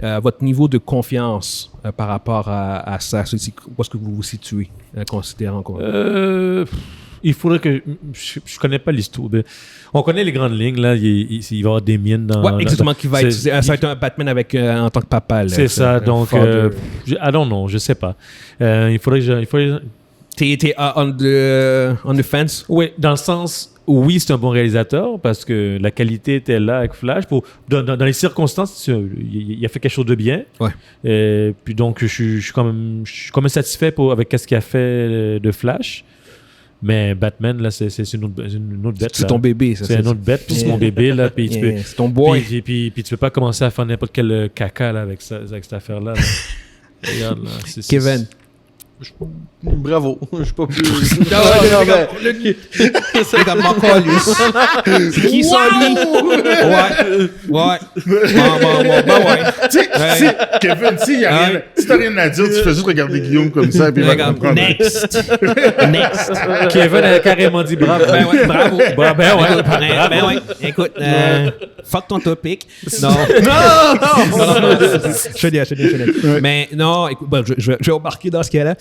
Votre niveau de confiance par rapport à ça, où est-ce que vous vous situez, considérant qu'on... Il faudrait que... Je connais pas l'histoire. On connaît les grandes lignes, là. Il va y avoir des miennes dans... Ouais, exactement, qui va utiliser... Ça va être un Batman avec, en tant que papa. Là, c'est ça, donc... I don't know, je sais pas. Il faudrait... T'es on the fence? Oui, dans le sens... Oui, c'est un bon réalisateur parce que la qualité était là avec Flash. Dans les circonstances, il a fait quelque chose de bien. Ouais. Puis donc, je suis quand même satisfait avec ce qu'il a fait de Flash. Mais Batman, là, c'est une autre bête. C'est ton bébé, ça. C'est une autre bête, puis c'est mon bébé, là. Puis c'est ton boy. Puis tu peux pas commencer à faire n'importe quel caca là, avec cette affaire-là. Là. Regarde, là. Kevin. Bravo. Je suis pas plus. C'est comme mon colus. C'est qui ça, lui? Ouais. Ouais. Kevin, si t'as rien à dire, tu fais juste regarder Guillaume comme ça, puis il va comprendre. Next. Kevin a carrément dit bravo. Bravo. Ben ouais. Écoute, fuck ton topic. Non. Je dis. Mais non, écoute, je vais embarquer dans ce cas-là.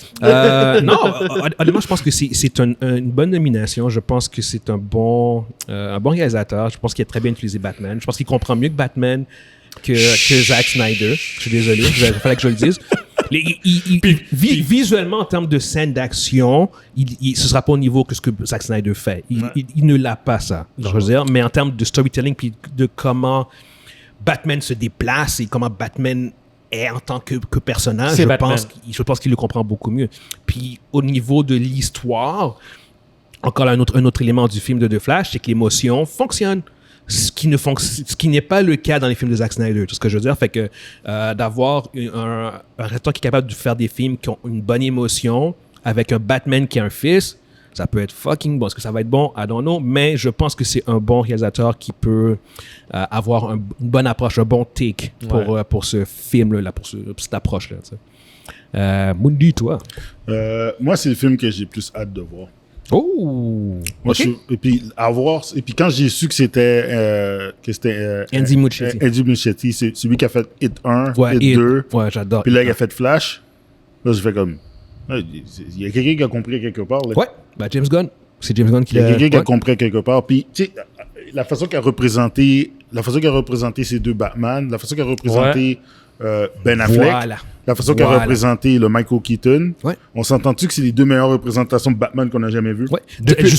Non, honnêtement, je pense que c'est une bonne nomination. Je pense que c'est un bon réalisateur. Je pense qu'il a très bien utilisé Batman. Je pense qu'il comprend mieux que Batman que Zack Snyder. Je suis désolé, il fallait que je le dise. Visuellement, en termes de scène d'action, ce sera pas au niveau que ce que Zack Snyder fait. Il ne l'a pas, ça. Je veux dire, mais en termes de storytelling, puis de comment Batman se déplace et comment Batman est en tant que personnage, je pense qu'il le comprend beaucoup mieux. Puis au niveau de l'histoire, encore un autre élément du film de The Flash, c'est que l'émotion fonctionne. Ce qui n'est pas le cas dans les films de Zack Snyder, tout ce que je veux dire. Fait que d'avoir un réalisateur qui est capable de faire des films qui ont une bonne émotion avec un Batman qui a un fils, ça peut être fucking bon. Est-ce que ça va être bon? I don't know. Mais je pense que c'est un bon réalisateur qui peut avoir une bonne approche, un bon take pour ce film-là, pour cette approche-là. Mundi, toi? Moi, c'est le film que j'ai plus hâte de voir. Oh! Et puis quand j'ai su que c'était Andy Muschietti, c'est lui qui a fait Hit 1, Hit 2. Ouais, j'adore. Puis là, il a fait Flash. Là, je fais comme... Il y a quelqu'un qui a compris quelque part. Là. Ouais, James Gunn. C'est James Gunn qui l'a... Il y a quelqu'un qui a compris quelque part. Puis, tu sais, la façon qu'il a représenté ces 2 Batman, la façon qu'il a représenté Ben Affleck, la façon qu'il a représenté le Michael Keaton, on s'entend-tu que c'est les 2 meilleures représentations de Batman qu'on a jamais vues? Ouais. Depuis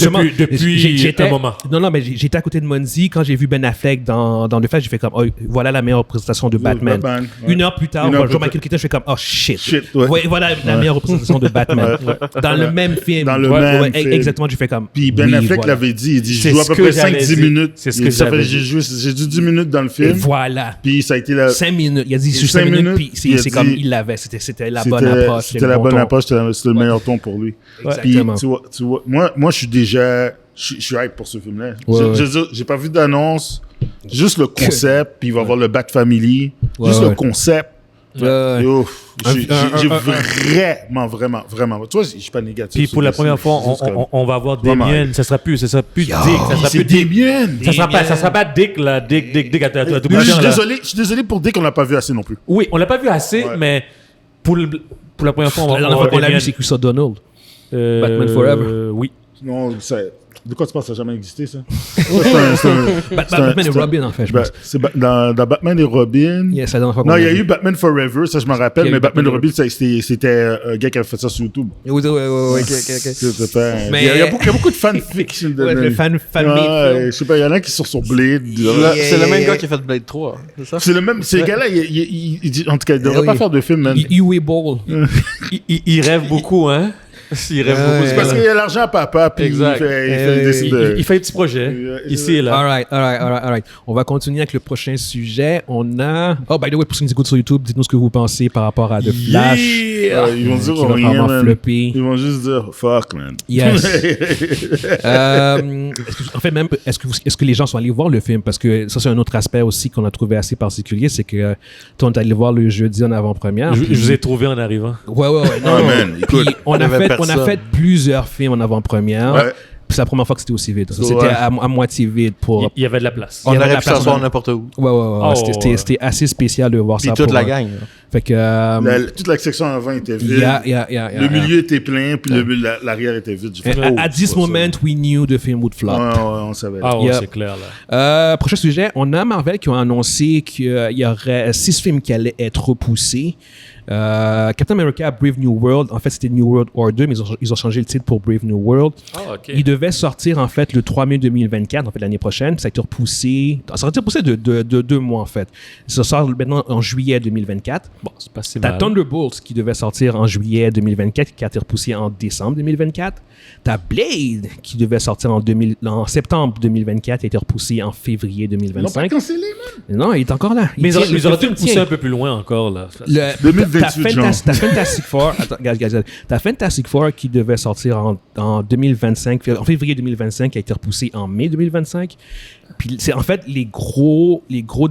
un moment. Non, mais j'étais à côté de Monzi quand j'ai vu Ben Affleck dans The Flash, j'ai fait comme, oh, voilà la meilleure représentation de Batman. Une heure plus tard, je vois Michael Keaton, je fais comme, oh shit. Voilà la meilleure représentation de Batman. Dans le même film. Dans le même film. Exactement, j'ai fait comme. Puis Ben Affleck l'avait dit, il dit, je joue à peu près 5-10 minutes. C'est ce que j'ai dû 10 minutes dans le film. Voilà. Puis ça a été 5 minutes. Il a dit 5 minutes, puis c'est comme il l'avait. C'était la bonne approche. C'était la bonne approche, c'était le meilleur ton pour lui. Exactement. Puis, tu vois, moi, je suis déjà... Je suis hype pour ce film-là. J'ai pas vu d'annonce. Juste le concept, puis il va y avoir le Bat Family. Juste le concept. J'ai vraiment... Tu vois, je suis pas négatif. Puis pour la première fois, on va avoir Damien. Ça sera plus Dick. Ça sera plus Damien. Ça sera pas Dick, là. Dick. Je suis désolé pour Dick, on l'a pas vu assez non plus. Oui, on l'a pas vu assez, mais pour la première fois, on l'a vu, c'est Chris O'Donnell. Batman Forever. Oui. Non, de quoi tu penses? Ça n'a jamais existé, ça? Batman et Robin, en fait, je pense. Dans Batman et Robin... Non, il y a eu Batman Forever, ça je me rappelle, mais Batman et Robin, c'était un gars qui avait fait ça sur YouTube. Oui. Il y a beaucoup de fanfiction. Le fan-made. Je sais pas, il y en a qui sont sur Blade. C'est le même gars qui a fait Blade 3, c'est ça? C'est le même... Ces gars-là, en tout cas, ils ne devraient pas faire de film, man. Uwe Boll. Il rêve beaucoup, hein? Il rêve beaucoup. C'est parce qu'il y a l'argent à papa, puis il fait un petit projet, ici et là. All right. On va continuer avec le prochain sujet. On a... Oh, by the way, pour ceux qui nous écoutent sur YouTube, dites-nous ce que vous pensez par rapport à The Flash. Ils vont dire rien, man. Ils vont juste dire « fuck, man ». Yes. En fait, même, est-ce que les gens sont allés voir le film? Parce que ça, c'est un autre aspect aussi qu'on a trouvé assez particulier, c'est que toi, on est allé voir le jeudi en avant-première. Je vous ai trouvé en arrivant. Ouais. Non, man. Puis on a fait plusieurs films en avant-première. Ouais. Puis c'est la première fois que c'était aussi vide. C'était à moitié vide pour... Il y avait de la place. On aurait pu s'asseoir n'importe où. Ouais. C'était assez spécial de voir ça. Puis toute la gang. Fait que... toute la section avant était vide. Le milieu était plein, puis l'arrière était vide. At this moment, we knew the film would flop. Ouais, on savait. C'est clair, là. Prochain sujet, on a Marvel qui ont annoncé qu'il y aurait 6 films qui allaient être repoussés. Captain America Brave New World, en fait c'était New World Order, mais ils ont changé le titre pour Brave New World. Il devait sortir en fait le 3 mai 2024, en fait l'année prochaine, ça a été repoussé, de 2 mois en fait. Ça sort maintenant en juillet 2024. Bon, c'est pas si T'as mal. Thunderbolts qui devait sortir en juillet 2024, qui a été repoussé en décembre 2024. T'as Blade qui devait sortir en septembre 2024, qui a été repoussé en février 2025. Ils l'ont pas cancellé, man? Non, il est encore là. Mais ils auraient dû le pousser un peu plus loin encore, là. 2028, T'as Fantastic Four. T'as Fantastic Four qui devait sortir en 2025, en février 2025, qui a été repoussé en mai 2025. Puis c'est en fait les gros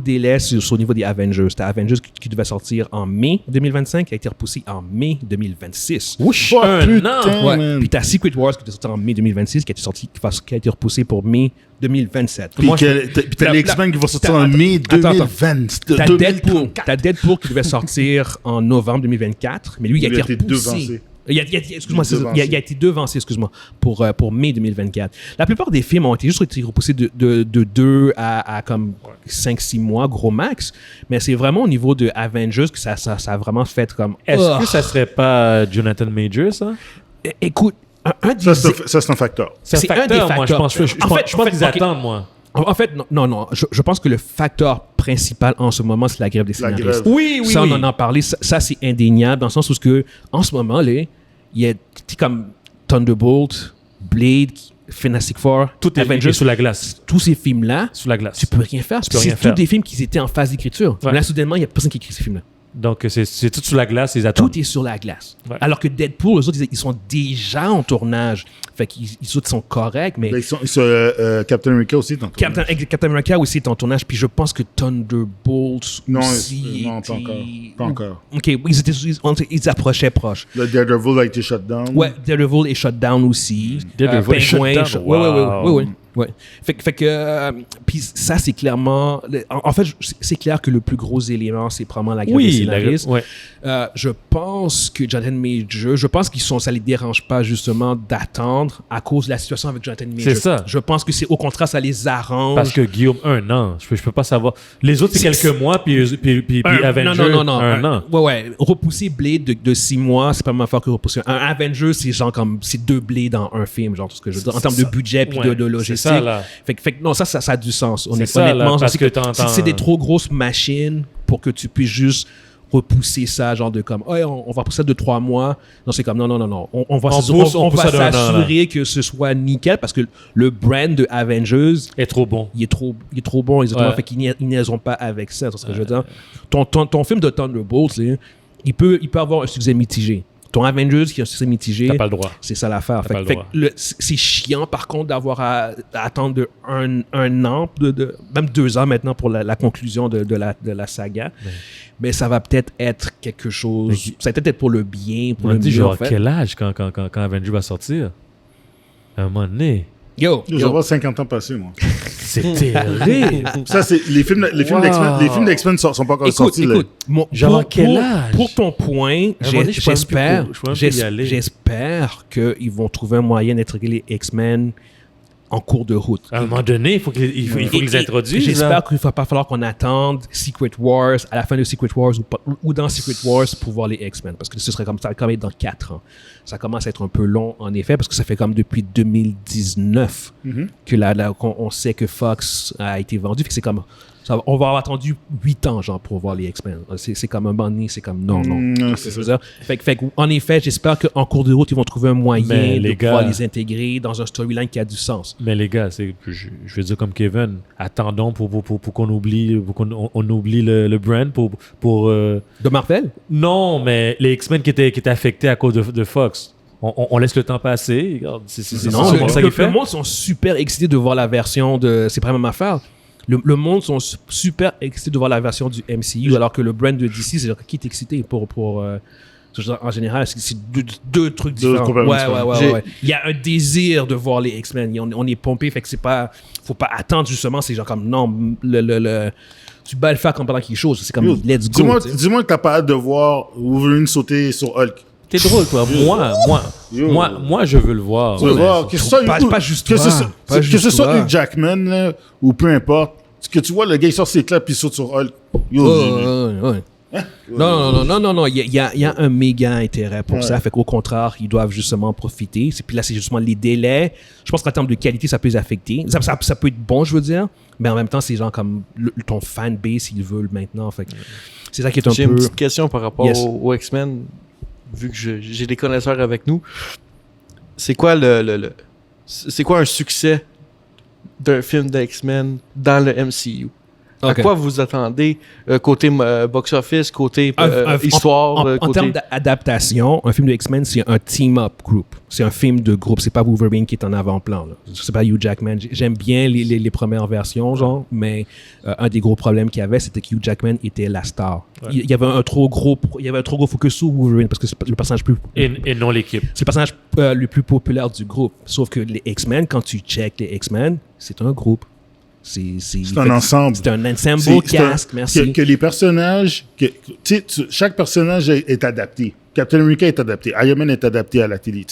délais sur au niveau des Avengers. T'as Avengers qui devait sortir en mai 2025, qui a été repoussé en mai 2026. Ouch, un an! Ouais. Puis t'as Secret Wars qui était sorti en mai 2026, qui a été repoussé pour mai 2027. Puis t'as les X-Men qui vont sortir en mai 2020. T'as Deadpool qui devait sortir en novembre 2024, mais lui, il a été repoussé. Il a été devancé, pour mai 2024. La plupart des films ont été repoussés de 2 à comme 5-6 mois, gros max. Mais c'est vraiment au niveau de Avengers que ça a vraiment fait comme... Est-ce que ça serait pas Jonathan Majors, ça? Écoute, ça, c'est un facteur. C'est un des facteurs. Moi, je pense qu'ils attendent, moi. En fait, non. Je pense que le facteur principal en ce moment, c'est la grève des scénaristes. Oui. Ça, on en a parlé. Ça, c'est indéniable dans le sens où en ce moment, là, il y a comme Thunderbolt, Blade, Fantastic Four, tout Avengers sous la glace. Tous ces films-là, sous la glace. Tu peux rien faire. C'est tous des films qui étaient en phase d'écriture. Ouais. Là, soudainement, il n'y a personne qui écrit ces films-là. Donc, c'est tout sur la glace, ils attendent. Tout est sur la glace. Ouais. Alors que Deadpool, eux autres, ils sont déjà en tournage. Fait qu'ils sont corrects, mais... Captain America aussi est en tournage. Captain America aussi est en tournage, puis je pense que Thunderbolts non, aussi... Non, pas encore. OK, ils approchaient proche. Le Daredevil a été shut down. Ouais, Daredevil est shut down aussi. Daredevil est shut down. Ouais. Fait que puis ça c'est clairement en fait c'est clair que le plus gros élément c'est probablement la grève des scénaristes. Je pense que Jonathan Majors, ça les dérange pas justement d'attendre à cause de la situation avec Jonathan Majors. C'est ça. Je pense que c'est au contraire ça les arrange. Parce que Guillaume, 1 an, je peux pas savoir. Les autres c'est quelques mois puis Avengers non. un an. Ouais. Repousser Blade de 6 mois, c'est pas même affaire que repousser un Avengers, c'est genre comme c'est 2 Blades dans un film, genre tout ce que je veux dire en termes de budget puis de logistique. Fait que non, ça a du sens. Honnêtement, parce que c'est des trop grosses machines pour que tu puisses juste repousser ça, genre de comme, on va repousser ça de 3 mois. Non, c'est comme, non. On va s'assurer que ce soit nickel parce que le brand de Avengers est trop bon. Il est trop bon, exactement. Fait qu'ils n'iront pas avec ça. C'est ce que je veux dire. Ton film de Thunderbolts, il peut avoir un succès mitigé. Ton Avengers qui a un succès mitigé, t'as pas le droit. C'est ça l'affaire. C'est chiant par contre d'avoir à attendre un an, même 2 ans maintenant pour la conclusion de la saga. Mais ça va peut-être être quelque chose. Ça va peut-être être pour le bien, pour le mieux. Genre quel âge quand Avengers va sortir? À un moment donné. Je vais avoir 50 ans passés, moi. C'est terrible. Ça, c'est les films d'X-Men sont pas encore sortis. Écoute, quel âge? Pour ton point, j'espère qu'ils vont trouver un moyen d'intégrer les X-Men en cours de route. À un moment donné, il faut qu'ils les introduisent. J'espère qu'il ne va pas falloir qu'on attende Secret Wars, à la fin de Secret Wars ou dans Secret Wars pour voir les X-Men. Parce que ce serait comme ça, quand même dans 4 ans. Ça commence à être un peu long, en effet, parce que ça fait comme depuis 2019 que on sait que Fox a été vendu. Fait que c'est comme... On va avoir attendu 8 ans, genre, pour voir les X-Men. C'est comme un moment donné, c'est comme non. C'est ça. Fait en effet, j'espère qu'en cours de route, ils vont trouver un moyen de pouvoir les intégrer dans un storyline qui a du sens. Mais les gars, je vais dire comme Kevin, attendons pour qu'on oublie, on oublie le brand pour De Marvel? Non, mais les X-Men qui étaient affectés à cause de Fox. On laisse le temps passer. Regarde, le monde sont super excités de voir la version de... C'est pas la même affaire. Le monde sont super excités de voir la version du MCU, alors que le brand de DC, c'est qui est excité pour en général, c'est deux trucs différents. Ouais. Il y a un désir de voir les X-Men. On est pompé, fait que c'est pas... Faut pas attendre, justement. C'est genre comme, non, tu bats le faire comme pendant quelque chose. C'est comme, let's go. Dis-moi que t'as pas hâte de voir Wolverine sauter sur Hulk. T'es drôle, toi. Moi, je veux le voir. Tu veux voir, que ce soit Hugh Jackman, là, ou peu importe, que tu vois le gars, il sort ses claps puis il saute sur Hulk. Non. Il y a un méga intérêt pour ça. Fait qu'au contraire, ils doivent justement profiter. Puis là, c'est justement les délais. Je pense qu'en termes de qualité, ça peut les affecter. Ça peut être bon, je veux dire. Mais en même temps, c'est genre comme ton fanbase, ils veulent maintenant. Fait que c'est ça qui est un peu... J'ai une petite question par rapport aux X-Men. Vu que j'ai des connaisseurs avec nous, c'est quoi c'est quoi un succès d'un film d'X-Men dans le MCU? À quoi vous attendez côté box-office, côté histoire? En termes d'adaptation, un film de X-Men, c'est un team-up group. C'est un film de groupe. C'est pas Wolverine qui est en avant-plan. C'est pas Hugh Jackman. J'aime bien les premières versions, genre, mais un des gros problèmes qu'il y avait, c'était que Hugh Jackman était la star. Ouais. Il y avait un trop gros focus sur Wolverine parce que c'est le personnage plus... Et non l'équipe. C'est le personnage le plus populaire du groupe. Sauf que les X-Men, quand tu check les X-Men, c'est un groupe. C'est un ensemble. C'est un ensemble cast, merci. Que les personnages... chaque personnage est adapté. Captain America est adapté. Iron Man est adapté à la télé.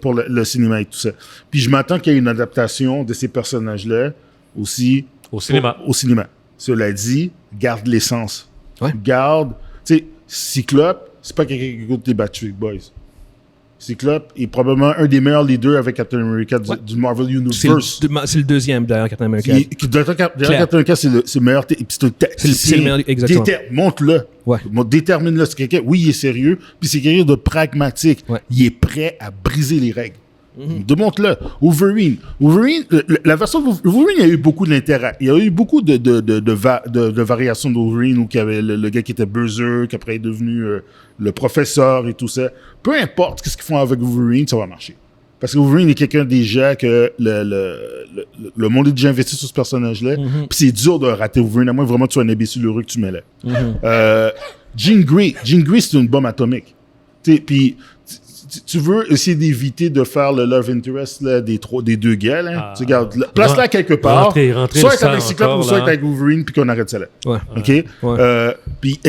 Pour le cinéma et tout ça. Puis je m'attends qu'il y ait une adaptation de ces personnages-là aussi... Au cinéma. Au cinéma. Cela dit, garde l'essence. Ouais. Garde... Tu sais, Cyclope, c'est pas quelqu'un qui écoute les Backstreet Boys. Cyclope est probablement un des meilleurs leaders avec Captain America du Marvel Universe. C'est le deuxième derrière Captain America. Derrière Captain America, c'est le meilleur. C'est le meilleur, exactement. Montre-le. Ouais. Détermine-le. C'est quelqu'un, oui, il est sérieux, puis c'est quelqu'un de pragmatique. Ouais. Il est prêt à briser les règles. Démontre-le. Wolverine, la version de Wolverine, il y a eu beaucoup d'intérêt. Il y a eu beaucoup de variations de Wolverine où il y avait le gars qui était Berserk, qui après est devenu le professeur et tout ça. Peu importe ce qu'ils font avec Wolverine, ça va marcher. Parce que Wolverine est quelqu'un déjà que le monde est déjà investi sur ce personnage-là. Puis c'est dur de rater Wolverine, à moins vraiment que tu sois un imbécile heureux que tu mets là. Jean Grey, c'est une bombe atomique. Tu veux essayer d'éviter de faire le love interest là, des deux gars. Là. Tu regardes, place-la quelque part. Soit avec Cyclope ou soit avec Wolverine, puis qu'on arrête ça là. Ouais. OK? Ouais. Puis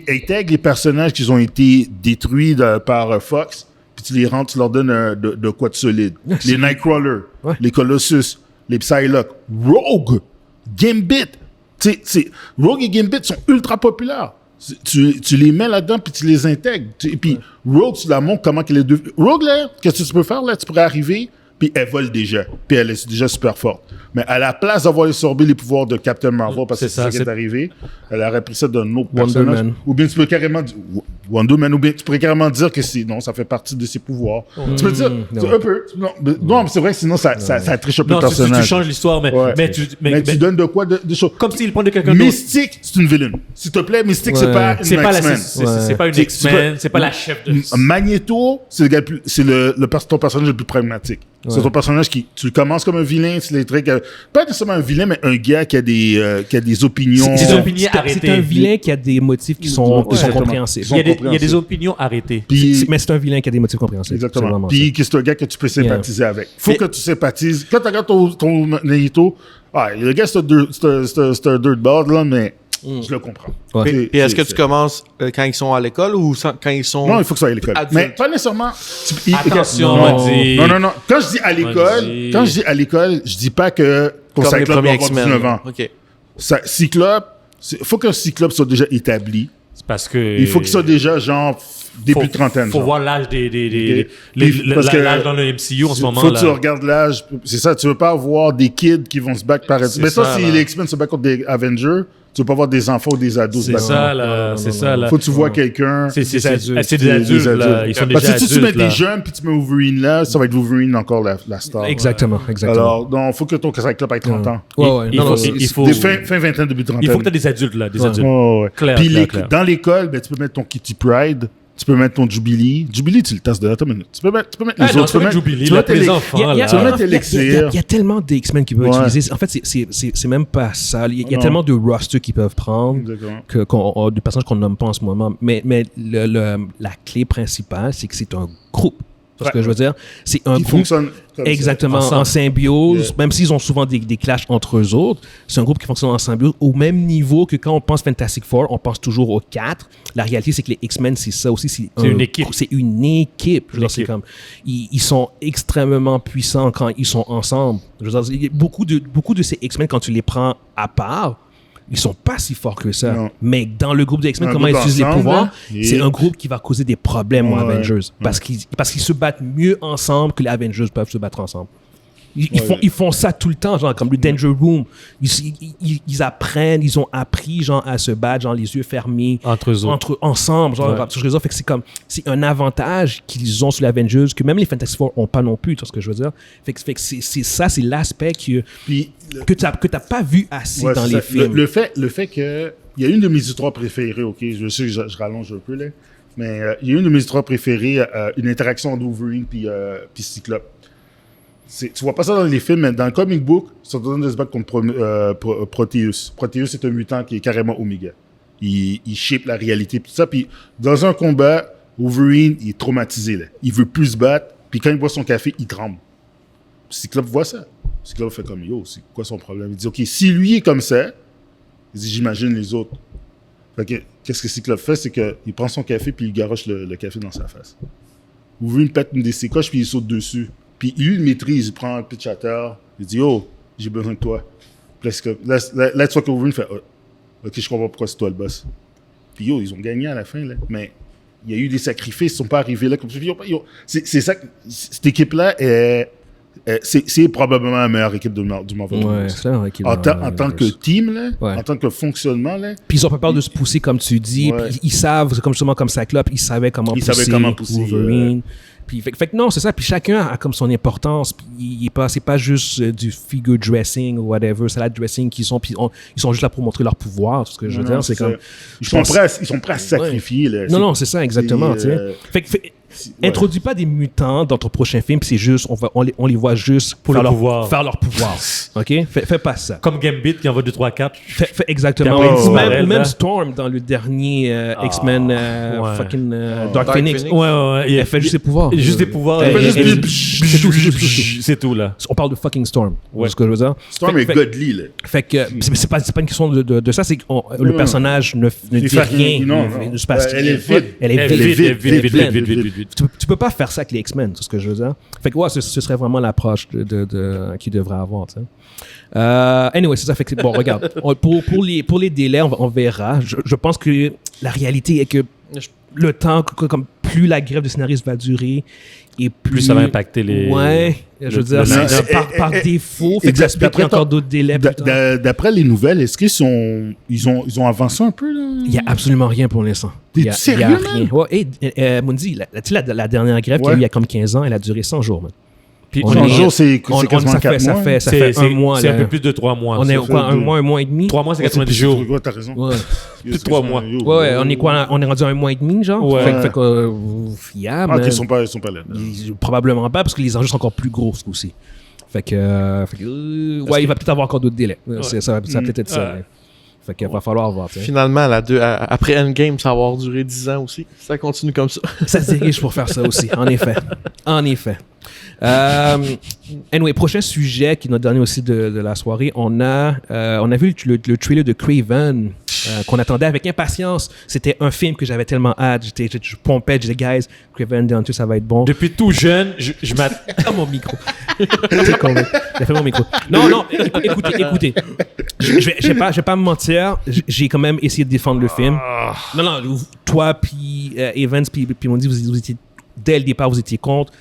intègre les personnages qui ont été détruits par Fox, puis tu les rentres, tu leur donnes de quoi de solide. Les Nightcrawler, les Colossus, les Psylocke, Rogue, Gambit. Rogue et Gambit sont ultra populaires. Tu les mets là-dedans puis tu les intègres. Et puis Rogue, tu la montres comment qu'elle est devenue. Rogue, là, qu'est-ce que tu peux faire? Là, tu pourrais arriver, puis elle vole déjà. Puis elle est déjà super forte. Mais à la place d'avoir absorbé les pouvoirs de Captain Marvel, parce que c'est ça qui est arrivé, elle aurait pris ça d'un autre personnage. Man. Ou bien tu peux carrément dire... Wonder Man, ou bien tu pourrais carrément dire que non, ça fait partie de ses pouvoirs. Tu peux dire... Un peu... Non, mais c'est vrai que sinon, ça triche un peu le personnage. Tu changes l'histoire, mais tu donnes de quoi de choses. Comme s'il prend de quelqu'un d'autre. Mystique, c'est une villaine. S'il te plaît, Mystique, c'est pas une X-Men. C'est pas une X-Men, c'est pas la chef de... Magneto, c'est ton personnage le plus pragmatique. C'est ton personnage qui... Tu commences comme un vilain, tu les trucs... Pas nécessairement un vilain, mais un gars qui a des opinions... C'est un vilain qui a des motifs qui sont compréhensibles. Il y a des opinions arrêtées. Mais c'est un vilain qui a des motifs compréhensibles. Exactement. Puis c'est un gars que tu peux sympathiser avec. Faut que tu sympathises. Quand tu regardes ton Magneto, le gars, c'est un dirtball, là, mais... Je le comprends. Ouais. Et est-ce que tu commences quand ils sont à l'école ou quand ils sont... Non, il faut que ça soit à l'école. Mais pas nécessairement... Attention, on dit... Non. Quand je dis à l'école, je dis pas que ton Cyclope va avoir 19 ans. OK. Cyclope, il faut qu'un Cyclope soit déjà établi. Parce que... Il faut qu'ils soient déjà, genre, début de trentaine. Il faut voir l'âge l'âge dans le MCU en ce moment. Faut que tu regardes l'âge. C'est ça, tu veux pas avoir des kids qui vont se battre par... Mais toi, si les X-Men se battent contre des Avengers, tu veux pas avoir des enfants ou des ados. C'est ça, là. C'est ça, là. Faut que tu vois quelqu'un. C'est des adultes, là. Ils sont déjà adultes, si tu mets des jeunes puis tu mets Wolverine là, ça va être Wolverine encore la star. Exactement. Alors, donc, faut que ton Casac Club ait 30 ans. Il faut... Fin vingtaine, début de trentaine. Il faut que tu aies des adultes, là. Des adultes. Clair. Puis dans l'école, tu peux mettre ton Kitty Pride. Tu peux mettre ton Jubilee. Jubilee, tu le tasses de la minute. Tu peux mettre les autres. Tu peux mettre Jubilee, les enfants. Tu peux mettre Elixir. Il y a tellement d'X-Men qui peuvent utiliser. En fait, c'est même pas ça. Il y a tellement de rosters qu'ils peuvent prendre de personnages qu'on nomme pas en ce moment. Mais la clé principale, c'est que c'est un groupe. C'est ce que je veux dire. C'est un groupe fonctionne exactement en symbiose, même s'ils ont souvent des clashs entre eux autres. C'est un groupe qui fonctionne en symbiose au même niveau que quand on pense Fantastic Four, on pense toujours aux 4. La réalité, c'est que les X-Men, c'est ça aussi. C'est une équipe. C'est une équipe. Je veux dire, c'est comme, ils sont extrêmement puissants quand ils sont ensemble. Je veux dire, beaucoup de ces X-Men, quand tu les prends à part, ils sont pas si forts que ça. Non. Mais dans le groupe des X-Men, comment ils utilisent les pouvoirs, c'est un groupe qui va causer des problèmes aux Avengers. Parce qu'ils se battent mieux ensemble que les Avengers peuvent se battre ensemble. Ils font ça tout le temps, genre comme le Danger Room. Ils apprennent, ils ont appris genre à se battre, genre les yeux fermés ensemble, genre fait que c'est un avantage qu'ils ont sur les Avengers que même les Fantastic Four ont pas non plus, tu vois ce que je veux dire. Fait que c'est ça, c'est l'aspect que t'as pas vu assez dans les films. Le fait que il y a une de mes histoires préférées, ok, je sais que je rallonge un peu là, mais il y a une de mes histoires préférées, une interaction entre Wolverine puis Cyclope. Tu vois pas ça dans les films, mais dans le comic book, ça te donne de se battre contre Proteus. Proteus, c'est un mutant qui est carrément Omega. Il shape la réalité, tout ça. Puis dans un combat, Wolverine, il est traumatisé. Là. Il veut plus se battre. Puis quand il boit son café, il tremble. Cyclope voit ça. Cyclope fait comme, yo, c'est quoi son problème? Il dit, OK, si lui est comme ça, il dit, j'imagine les autres. Fait que, qu'est-ce que Cyclope fait? C'est qu'il prend son café, puis il garoche le café dans sa face. Wolverine pète une de ses coches, puis il saute dessus. Puis lui, il maîtrise, il prend un pitch à terre, il dit « Oh, j'ai besoin de toi. » Là, tu vois que Wolverine fait « Ok, je comprends pourquoi c'est toi le boss. » Puis ils ont gagné à la fin, là. Mais il y a eu des sacrifices, ils ne sont pas arrivés là. Comme ça. C'est ça, cette équipe-là, c'est probablement la meilleure équipe du Marvel. Ouais, c'est la équipe en tant que team, là, en tant que fonctionnement. Là, puis ils n'ont pas peur de se pousser, comme tu dis. Puis ils savent, justement comme Cyclope, ils savaient comment pousser Wolverine. Puis, fait que non, c'est ça. Puis chacun a comme son importance. Puis c'est pas juste du figure dressing ou whatever, c'est la dressing qu'ils sont. Puis ils sont juste là pour montrer leur pouvoir. Tout ce que je veux dire, c'est comme. Ils sont prêts à se sacrifier. Là. Non, c'est ça, exactement. Fait que introduis pas des mutants dans ton prochain film, puis c'est juste, on les voit juste pour faire leur pouvoir. OK? Fais pas ça. Comme Gambit qui envoie 2, 3, 4. Fais exactement. Même Storm dans le dernier X-Men Dark Phoenix. Il fait juste ses pouvoirs. Juste des pouvoirs. C'est tout, là. On parle de fucking Storm. C'est ce que je veux dire. Storm est godly, là. Fait que c'est pas une question de ça, c'est que le personnage ne dit rien. Elle est vide. Tu peux pas faire ça avec les X-Men, c'est ce que je veux dire. Fait que ce serait vraiment l'approche qu'il devrait avoir. Anyway, c'est ça. Fait que bon, regarde. Pour les délais, on verra. Je pense que la réalité est que le temps, comme plus la grève de scénaristes va durer, et plus ça va impacter les... Ouais, je veux dire, par défaut, fait que ça se peut qu'il y ait encore d'autres délais. D'après les nouvelles, est-ce qu'ils ont avancé un peu, là? Il n'y a absolument rien pour l'instant. T'es sérieux, man? Ouais, Mundi, la dernière grève qu'il y a eu il y a comme 15 ans, elle a duré 100 jours, man. 100 jours, c'est quasiment 4 mois. Ça fait un mois. C'est un peu plus de 3 mois. On est quoi, un mois et demi? 3 mois, c'est 90 jours. T'as raison. Plus de 3 mois. Ouais, on est quoi? On est rendu à un mois et demi, genre? Fait que, fiable. Ils sont pas là. Probablement pas, parce que les enjeux sont encore plus gros, ce coup-ci. Fait que il va peut-être avoir encore d'autres délais. Ça va peut-être être ça. Fait qu'il va falloir voir. Finalement, après Endgame, ça va avoir duré 10 ans aussi. Ça continue comme ça. Ça se dirige pour faire ça aussi, en effet. Anyway, prochain sujet qui est notre dernier aussi de la soirée, on a vu le trailer de Kraven. qu'on attendait avec impatience. C'était un film que j'avais tellement hâte. Je pompais, je disais, guys, Craven the Hunter, ça va être bon. Depuis tout jeune, je m'attends. mon micro. C'est con, j'ai fait mon micro. Non, écoutez. Je vais pas me mentir. J'ai quand même essayé de défendre le film. Non, toi, puis Evans, puis Mondi, vous étiez, dès le départ, vous étiez contre.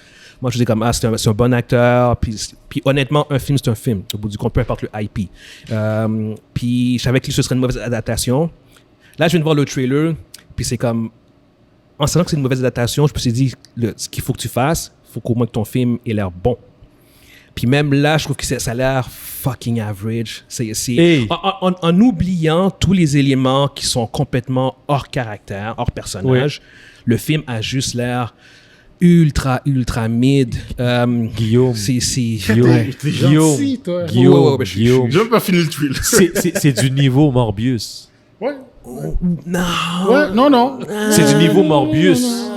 Moi, je disais comme, c'est un bon acteur. Puis honnêtement, un film, c'est un film. Au bout du compte, peu importe le IP. Puis je savais que ce serait une mauvaise adaptation. Là, je viens de voir le trailer. Puis c'est comme, en sachant que c'est une mauvaise adaptation, je me suis dit, ce qu'il faut que tu fasses, il faut qu'au moins que ton film ait l'air bon. Puis même là, je trouve que ça a l'air fucking average. En oubliant tous les éléments qui sont complètement hors caractère, hors personnage, le film a juste l'air ultra mid. Guillaume. T'es gentil, toi. Guillaume. J'ai même pas fini le trailer. C'est du niveau Morbius. Ouais. Non. Ouais, non. C'est du niveau Morbius.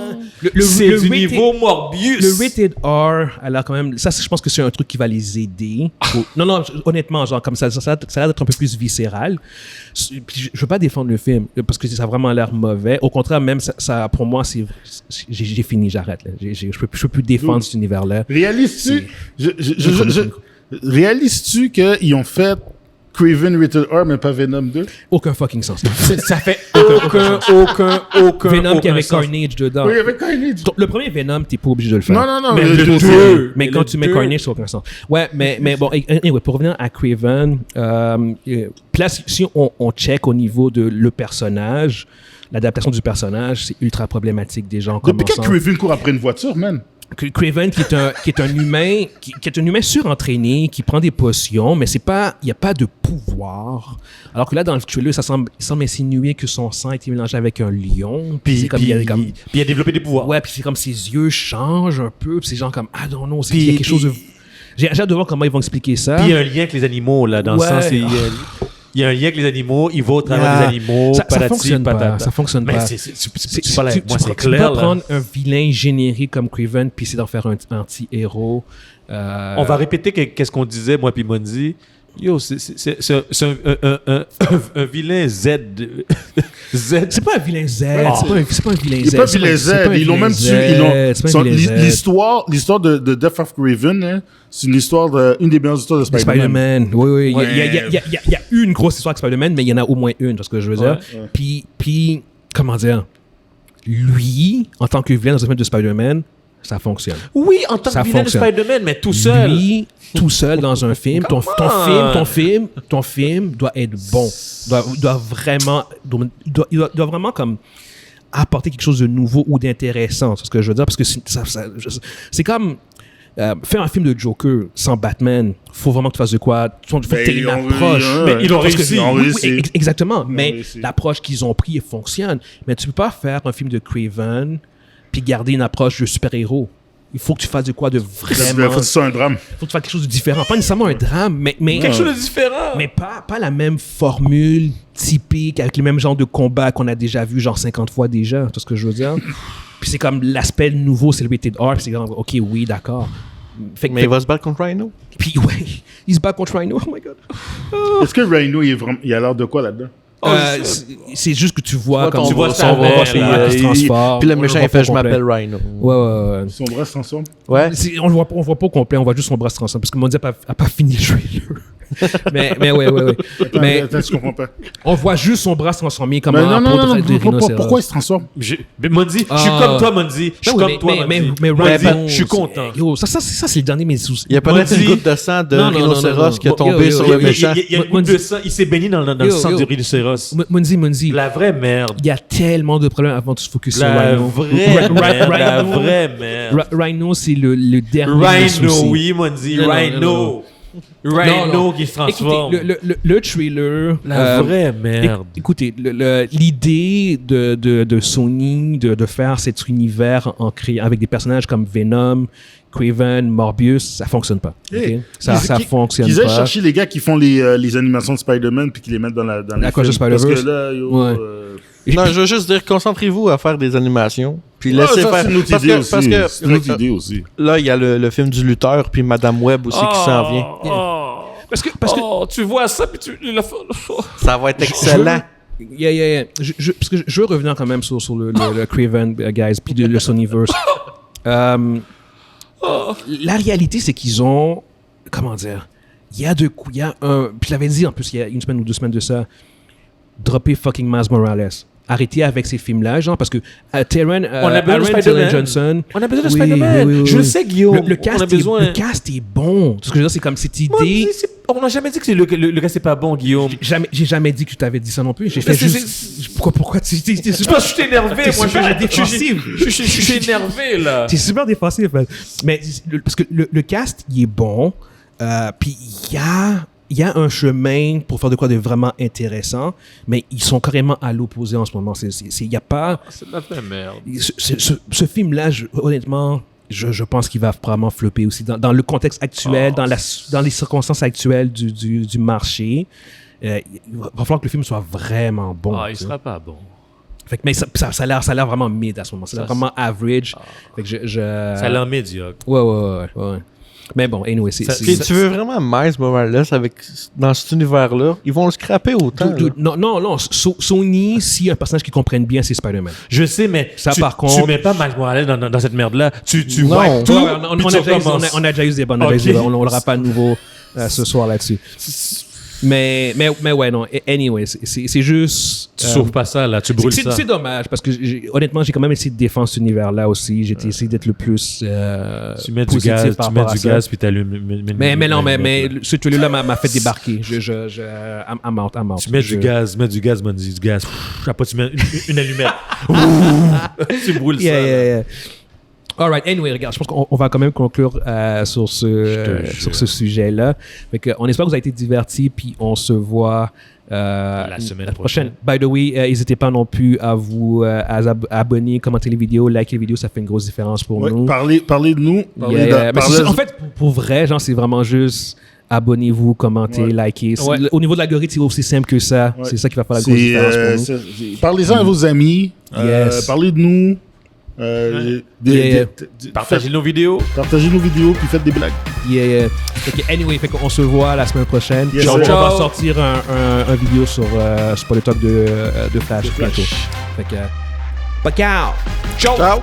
C'est du niveau Morbius. Le rated R, alors quand même, ça, je pense que c'est un truc qui va les aider. Non, honnêtement, genre comme ça a l'air d'être un peu plus viscéral. Puis je veux pas défendre le film parce que ça a vraiment l'air mauvais. Au contraire, même ça pour moi, j'ai fini, j'arrête. Je peux plus défendre cet univers-là. Réalises-tu qu'ils ont fait Craven Rated R, mais pas Venom 2? Aucun fucking sens. Ça fait aucun Venom qui avait Carnage dedans. Oui, il y avait Carnage. Le premier Venom, t'es pas obligé de le faire. Non. Mais le 2. Mais quand tu mets Carnage, ça n'a aucun sens. Ouais, mais bon, anyway, pour revenir à Craven, là, si on check au niveau de le personnage, l'adaptation du personnage, c'est ultra problématique des gens. Depuis quand Craven court après une voiture, man? Craven qui est un humain qui est un humain surentraîné qui prend des potions, mais il n'y a pas de pouvoir. Alors que là dans le trailer il semble insinuer que son sang a été mélangé avec un lion, puis il a développé des pouvoirs. Ouais, puis c'est comme ses yeux changent un peu, puis c'est genre comme I don't know, il y a quelque chose de... J'ai hâte de voir comment ils vont expliquer ça. Puis il y a un lien avec les animaux là, dans le sens il y a un lien avec les animaux, il va au travers des animaux, ça fonctionne pas. Ça fonctionne pas. C'est clair. Tu peux prendre un vilain générique comme Craven puis essayer d'en faire un anti-héros. On va répéter qu'est-ce qu'on disait, moi puis Mondi. Yo, c'est un vilain Z. C'est pas un vilain Z. C'est pas un vilain Z. C'est pas un vilain Z. Ils l'ont même tué. L'histoire de Death of Craven, hein, c'est une des meilleures histoires de Spider-Man. Oui. Il y a une grosse histoire avec Spider-Man, mais il y en a au moins une, c'est ce que je veux dire. Puis, comment dire, lui, en tant que vilain dans un film de Spider-Man, ça fonctionne. Oui, en tant que vilain de Spider-Man, mais tout seul. Lui, tout seul dans un film. Ton film doit être bon. Doit vraiment comme apporter quelque chose de nouveau ou d'intéressant. C'est ce que je veux dire. Parce que c'est comme faire un film de Joker sans Batman. Faut vraiment que tu fasses de quoi. Faut que tu aies une approche. Mais ils ont réussi. Oui, exactement. Mais l'approche qu'ils ont pris fonctionne. Mais tu peux pas faire un film de Craven puis garder une approche de super-héros. Il faut que tu fasses de quoi de vraiment... Il faut que tu fasses un drame. Il faut que tu fasses quelque chose de différent. Pas nécessairement un drame, mais quelque chose de différent. Mais pas la même formule typique, avec les mêmes genres de combats qu'on a déjà vu genre 50 fois déjà. Tu vois ce que je veux dire? Puis c'est comme l'aspect nouveau, c'est le rated R. Puis c'est comme, OK, oui, d'accord. Mais il va se battre contre Rhino? Puis ouais, il se bat contre Rhino. Oh my God. Est-ce que Rhino, il a l'air de quoi là-dedans? C'est juste que tu vois comme tu vois son bras se transforme. Puis le méchant il fait je m'appelle Rhino. Ouais. Son bras se transforme. Ouais. On le voit pas au complet, on voit juste son bras se transforme parce que Mondi a pas fini le trailer. mais ouais. Attends, je comprends pas. On voit juste son bras se transformer comme un pourquoi il se transforme? Mondi, je suis comme toi, Mondi. Je suis comme toi, Mondi. Mais Rhino, je suis content. Yo, ça c'est le dernier mais il y a peut-être une goutte de sang de rhinocéros qui est tombée sur le méchant. Il y a une goutte de sang, il s'est baigné dans le sang du rhinocéros. Mondi. La vraie merde. Il y a tellement de problèmes avant de se focus sur Rhino. La vraie merde. Rhino, c'est le dernier Rhino, oui, Mondi. Rhino qui se transforme. Écoutez, le trailer... La vraie merde. Écoutez, l'idée de Sony de faire cet univers avec des personnages comme Venom, Craven, Morbius, ça fonctionne pas. Okay? Ça fonctionne pas. Ils aillent chercher les gars qui font les animations de Spider-Man puis qui les mettent dans les films. Parce que là, non, je veux juste dire, concentrez-vous à faire des animations. Puis laissez faire. C'est une autre idée aussi. C'est une autre idée aussi. Là, il y a le film du lutteur puis Madame Web aussi qui s'en vient. Parce que tu vois ça puis ça va être excellent. Parce que je veux revenir quand même sur le Craven, guys, puis le Sonyverse. La réalité, c'est qu'ils ont... Comment dire? Il y a un... Puis je l'avais dit, en plus, il y a une semaine ou 2 semaines de ça, dropper fucking Miles Morales. Arrêtez avec ces films-là, genre, parce que Taron Johnson... On a besoin de Spider-Man. Oui. Je le sais, Guillaume. Le cast est bon. Ce que je veux dire, c'est comme cette idée... On n'a jamais dit que le cast n'est pas bon, Guillaume. J'ai jamais dit que tu t'avais dit ça non plus. J'ai fait juste... Pourquoi tu... Je pense que je suis énervé. Je suis énervé, là. T'es super défensif. Mais parce que le cast, il est bon. Puis il y a un chemin pour faire de quoi de vraiment intéressant, mais ils sont carrément à l'opposé en ce moment. Il n'y a pas... C'est de la vraie merde. Ce film-là, honnêtement, je pense qu'il va probablement flopper aussi. Dans le contexte actuel, dans les circonstances actuelles du marché, il va falloir que le film soit vraiment bon. Il ne sera pas bon. Mais ça a l'air vraiment mid à ce moment. Ça a l'air vraiment average. Fait que ça a l'air médiocre. Ouais. Mais bon, anyway, tu veux vraiment Miles Morales dans cet univers-là, ils vont le scraper autant. Non. Sony, s'il y a un personnage qu'ils comprennent bien, c'est Spider-Man. Je sais, mais par contre, tu mets pas Miles Morales dans cette merde-là. Tu vois tout. On a déjà eu des bonnes idées. On l'aura pas de nouveau ce soir là-dessus. Mais ouais, non. Anyway, c'est juste... Tu sauves pas ça, là. Tu brûles ça. C'est dommage, parce que honnêtement, j'ai quand même essayé de défendre cet univers-là aussi. J'ai essayé d'être le plus tu mets du gaz, puis t'allumes... Mais ce trailer-là m'a fait débarquer. I'm out. Tu mets du gaz, du gaz. Après, tu mets une allumette. Tu brûles ça. Yeah. All right. Anyway, regarde, je pense qu'on va quand même conclure sur ce sujet-là. On espère que vous avez été divertis, puis on se voit la semaine prochaine. By the way, n'hésitez pas non plus à vous abonner, commenter les vidéos, liker les vidéos, ça fait une grosse différence pour nous. Parlez de nous. En fait, pour vrai, genre, c'est vraiment juste... Abonnez-vous, commentez, likez. Au niveau de l'algorithme, c'est aussi simple que ça. C'est ça qui va faire la grosse différence pour nous. Parlez-en à vos amis. Parlez de nous. Partagez nos vidéos. Puis faites des blagues. Anyway, on se voit la semaine prochaine. Yes, on va sortir un vidéo sur le talk de Flash bientôt. Ciao.